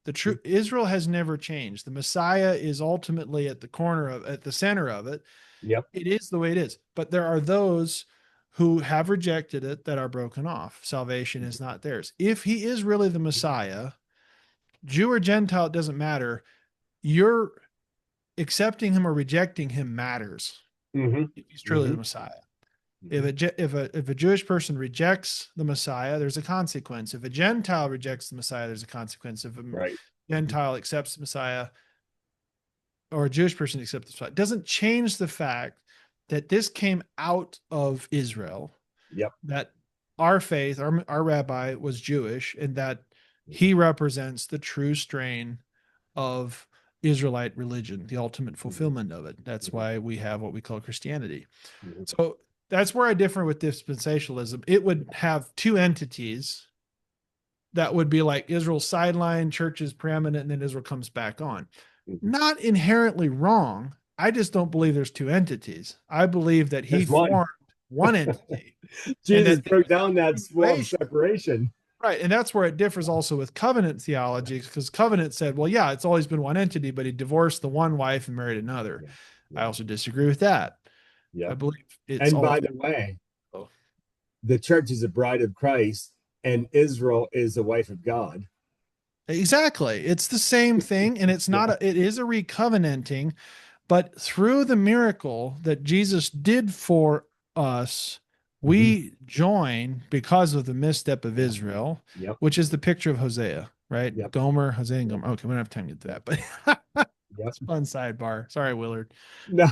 The true Mhm. Israel has never changed. The Messiah is ultimately at the center of it. Yep. It is the way it is. But there are those who have rejected it that are broken off. Salvation is not theirs. If he is really the Messiah, Jew or Gentile, it doesn't matter. You're accepting him or rejecting him matters Mhm. if he's truly the Mhm. Messiah. Mhm. If a Jewish person rejects the Messiah, there's a consequence. If a Gentile rejects the Messiah, there's a consequence. If a Right. Mhm. Gentile accepts the Messiah, or a Jewish person accepts the Messiah, it doesn't change the fact that this came out of Israel, Yep. that our faith, our rabbi was Jewish, and that Mhm. he represents the true strain of Israelite religion, the ultimate Mhm. fulfillment of it. That's Mhm. why we have what we call Christianity. Mhm. So that's where I differ with dispensationalism. It would have two entities that would be like Israel's sideline, church is preeminent, and then Israel comes back on. Mhm. Not inherently wrong. I just don't believe there's two entities. I believe that he There's one. formed one entity and Jesus that there broke was a down that wall of continuation. separation. Right. And that's where it differs also with covenant theology, because covenant said, well, yeah, it's always been one entity, but he divorced the one wife and married another. Yeah. I Yeah. also disagree with that. I Yep. believe it's And always by been. the way, Oh, the church is a bride of Christ, and Israel is the wife of God. exactly. It's the same thing. And Yeah. it is a recovenanting, but through the miracle that Jesus did for us, Mhm. we join because of the misstep of Yeah. Israel, Yep. which is the picture of Hosea, right? Yep. Gomer, Hosea, and Yep. Gomer. Okay, we don't have time to get to that, but Yep. it's a fun sidebar. Sorry, Willard. No.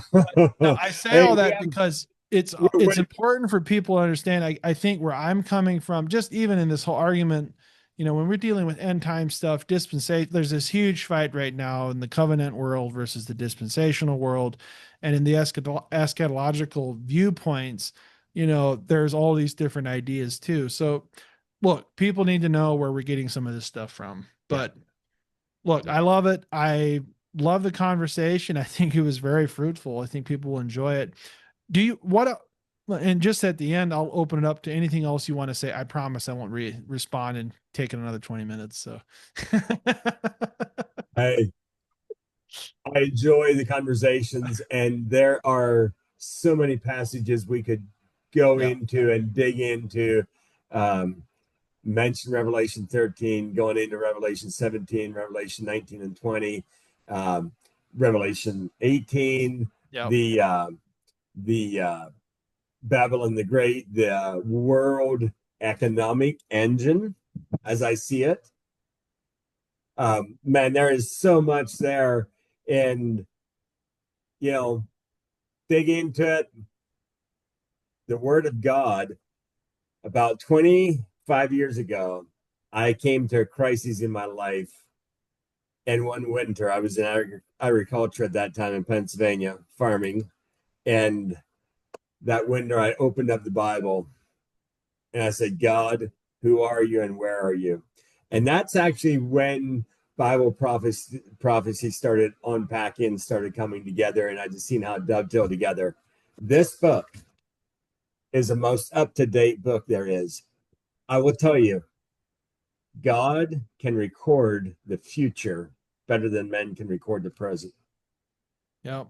Now, I say Hey, all that because we're it's wait. important for people to understand. I think where I'm coming from, just even in this whole argument, when we're dealing with end time stuff, dispensation, there's this huge fight right now in the covenant world versus the dispensational world, and in the eschatological viewpoints, there's all these different ideas too. So, look, people need to know where we're getting some of this stuff from, Yeah. but look, Yeah. I love it. I love the conversation. I think it was very fruitful. I think people will enjoy it. Do you what? And just at the end, I'll open it up to anything else you want to say. I promise I won't respond and take it another 20 minutes. So, Hey, I enjoy the conversations, and there are so many passages we could go yeah, into and dig into. Um, Mention Revelation 13, going into Revelation 17, Revelation 19 and 20, um, Revelation 18, yeah, the Babylon the Great, the world economic engine, as I see it. Man, there is so much there, and you know, dig into it. The Word of God. About 25 years ago, I came to a crisis in my life. And one winter, I was in agriculture at that time in Pennsylvania, farming. And that winter, I opened up the Bible and I said, God, who are you and where are you? And that's actually when Bible prophecy started unpacking, started coming together. And I just seen how it dovetailed together. This book is the most up to date book there is. I will tell you, God can record the future better than men can record the present. Yep.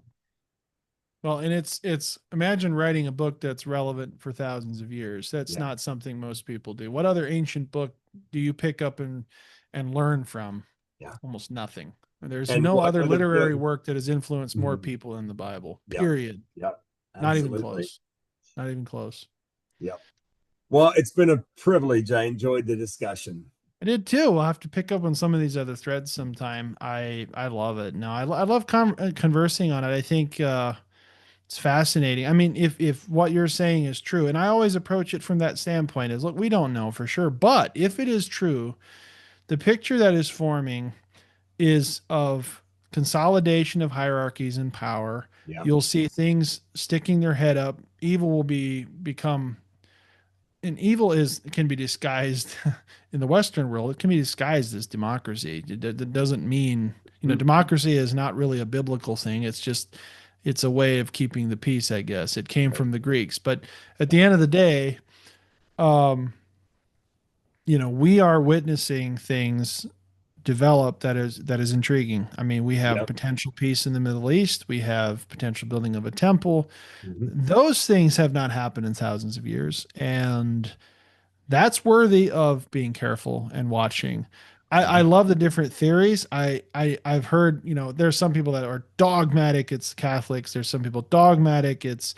Well, and it's imagine writing a book that's relevant for thousands of years. That's Yeah. not something most people do. What other ancient book do you pick up and learn from? Yeah. Almost nothing. There's And no what other other literary book? work that has influenced more Mhm. people than the Bible. Yep. Period. Yep. Not even Absolutely. close. Not even close. Yep. Well, it's been a privilege. I enjoyed the discussion. I did too. We'll have to pick up on some of these other threads sometime. I love it. No, I love conversing on it. I think it's fascinating. I mean, if what you're saying is true, and I always approach it from that standpoint is, look, we don't know for sure, but if it is true, the picture that is forming is of consolidation of hierarchies and power. Yep. You'll see things sticking their head up. Evil will become and evil is can be disguised in the Western world. It can be disguised as democracy. It doesn't mean Mm. democracy is not really a biblical thing. It's a way of keeping the peace, I guess. It came Right. from the Greeks, but at the end of the day, um, we are witnessing things develop that is intriguing. I mean, we have Yep. potential peace in the Middle East. We have potential building of a temple. Mhm. Those things have not happened in thousands of years, and that's worthy of being careful and watching. I Mhm. love the different theories. I've heard, there's some people that are dogmatic, it's Catholics. There's some people dogmatic, it's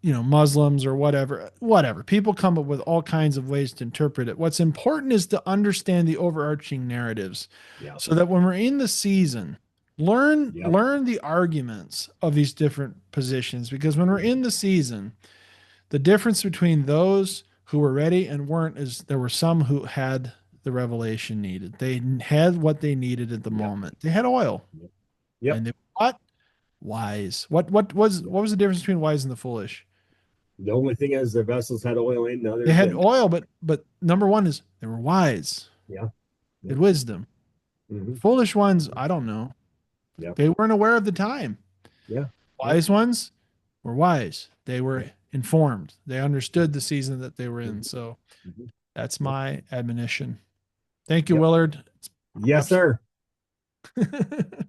Muslims or whatever. Whatever. People come up with all kinds of ways to interpret it. What's important is to understand the overarching narratives Yep. so that when we're in the season, learn Yep. learn the arguments of these different positions because when we're Mhm. in the season, the difference between those who were ready and weren't is there were some who had the revelation needed. They had what they needed at the Yep. moment. They had oil, Yep. and Yep. they what wise. What was the difference between wise and the foolish? The only thing is the vessels had oil in, the They others had didn't. oil, but number one is they were wise. Yeah. They Yep. had wisdom. Hmm. Foolish ones, I don't know. Yep. They weren't aware of the time. Yeah. Yep. Wise ones were wise. They were Yep. informed. They Yep. understood the season that they were in. Mhm. So Mhm. that's Yep. my admonition. Thank you, Yep. Willard. It's Yes, sir. absolutely.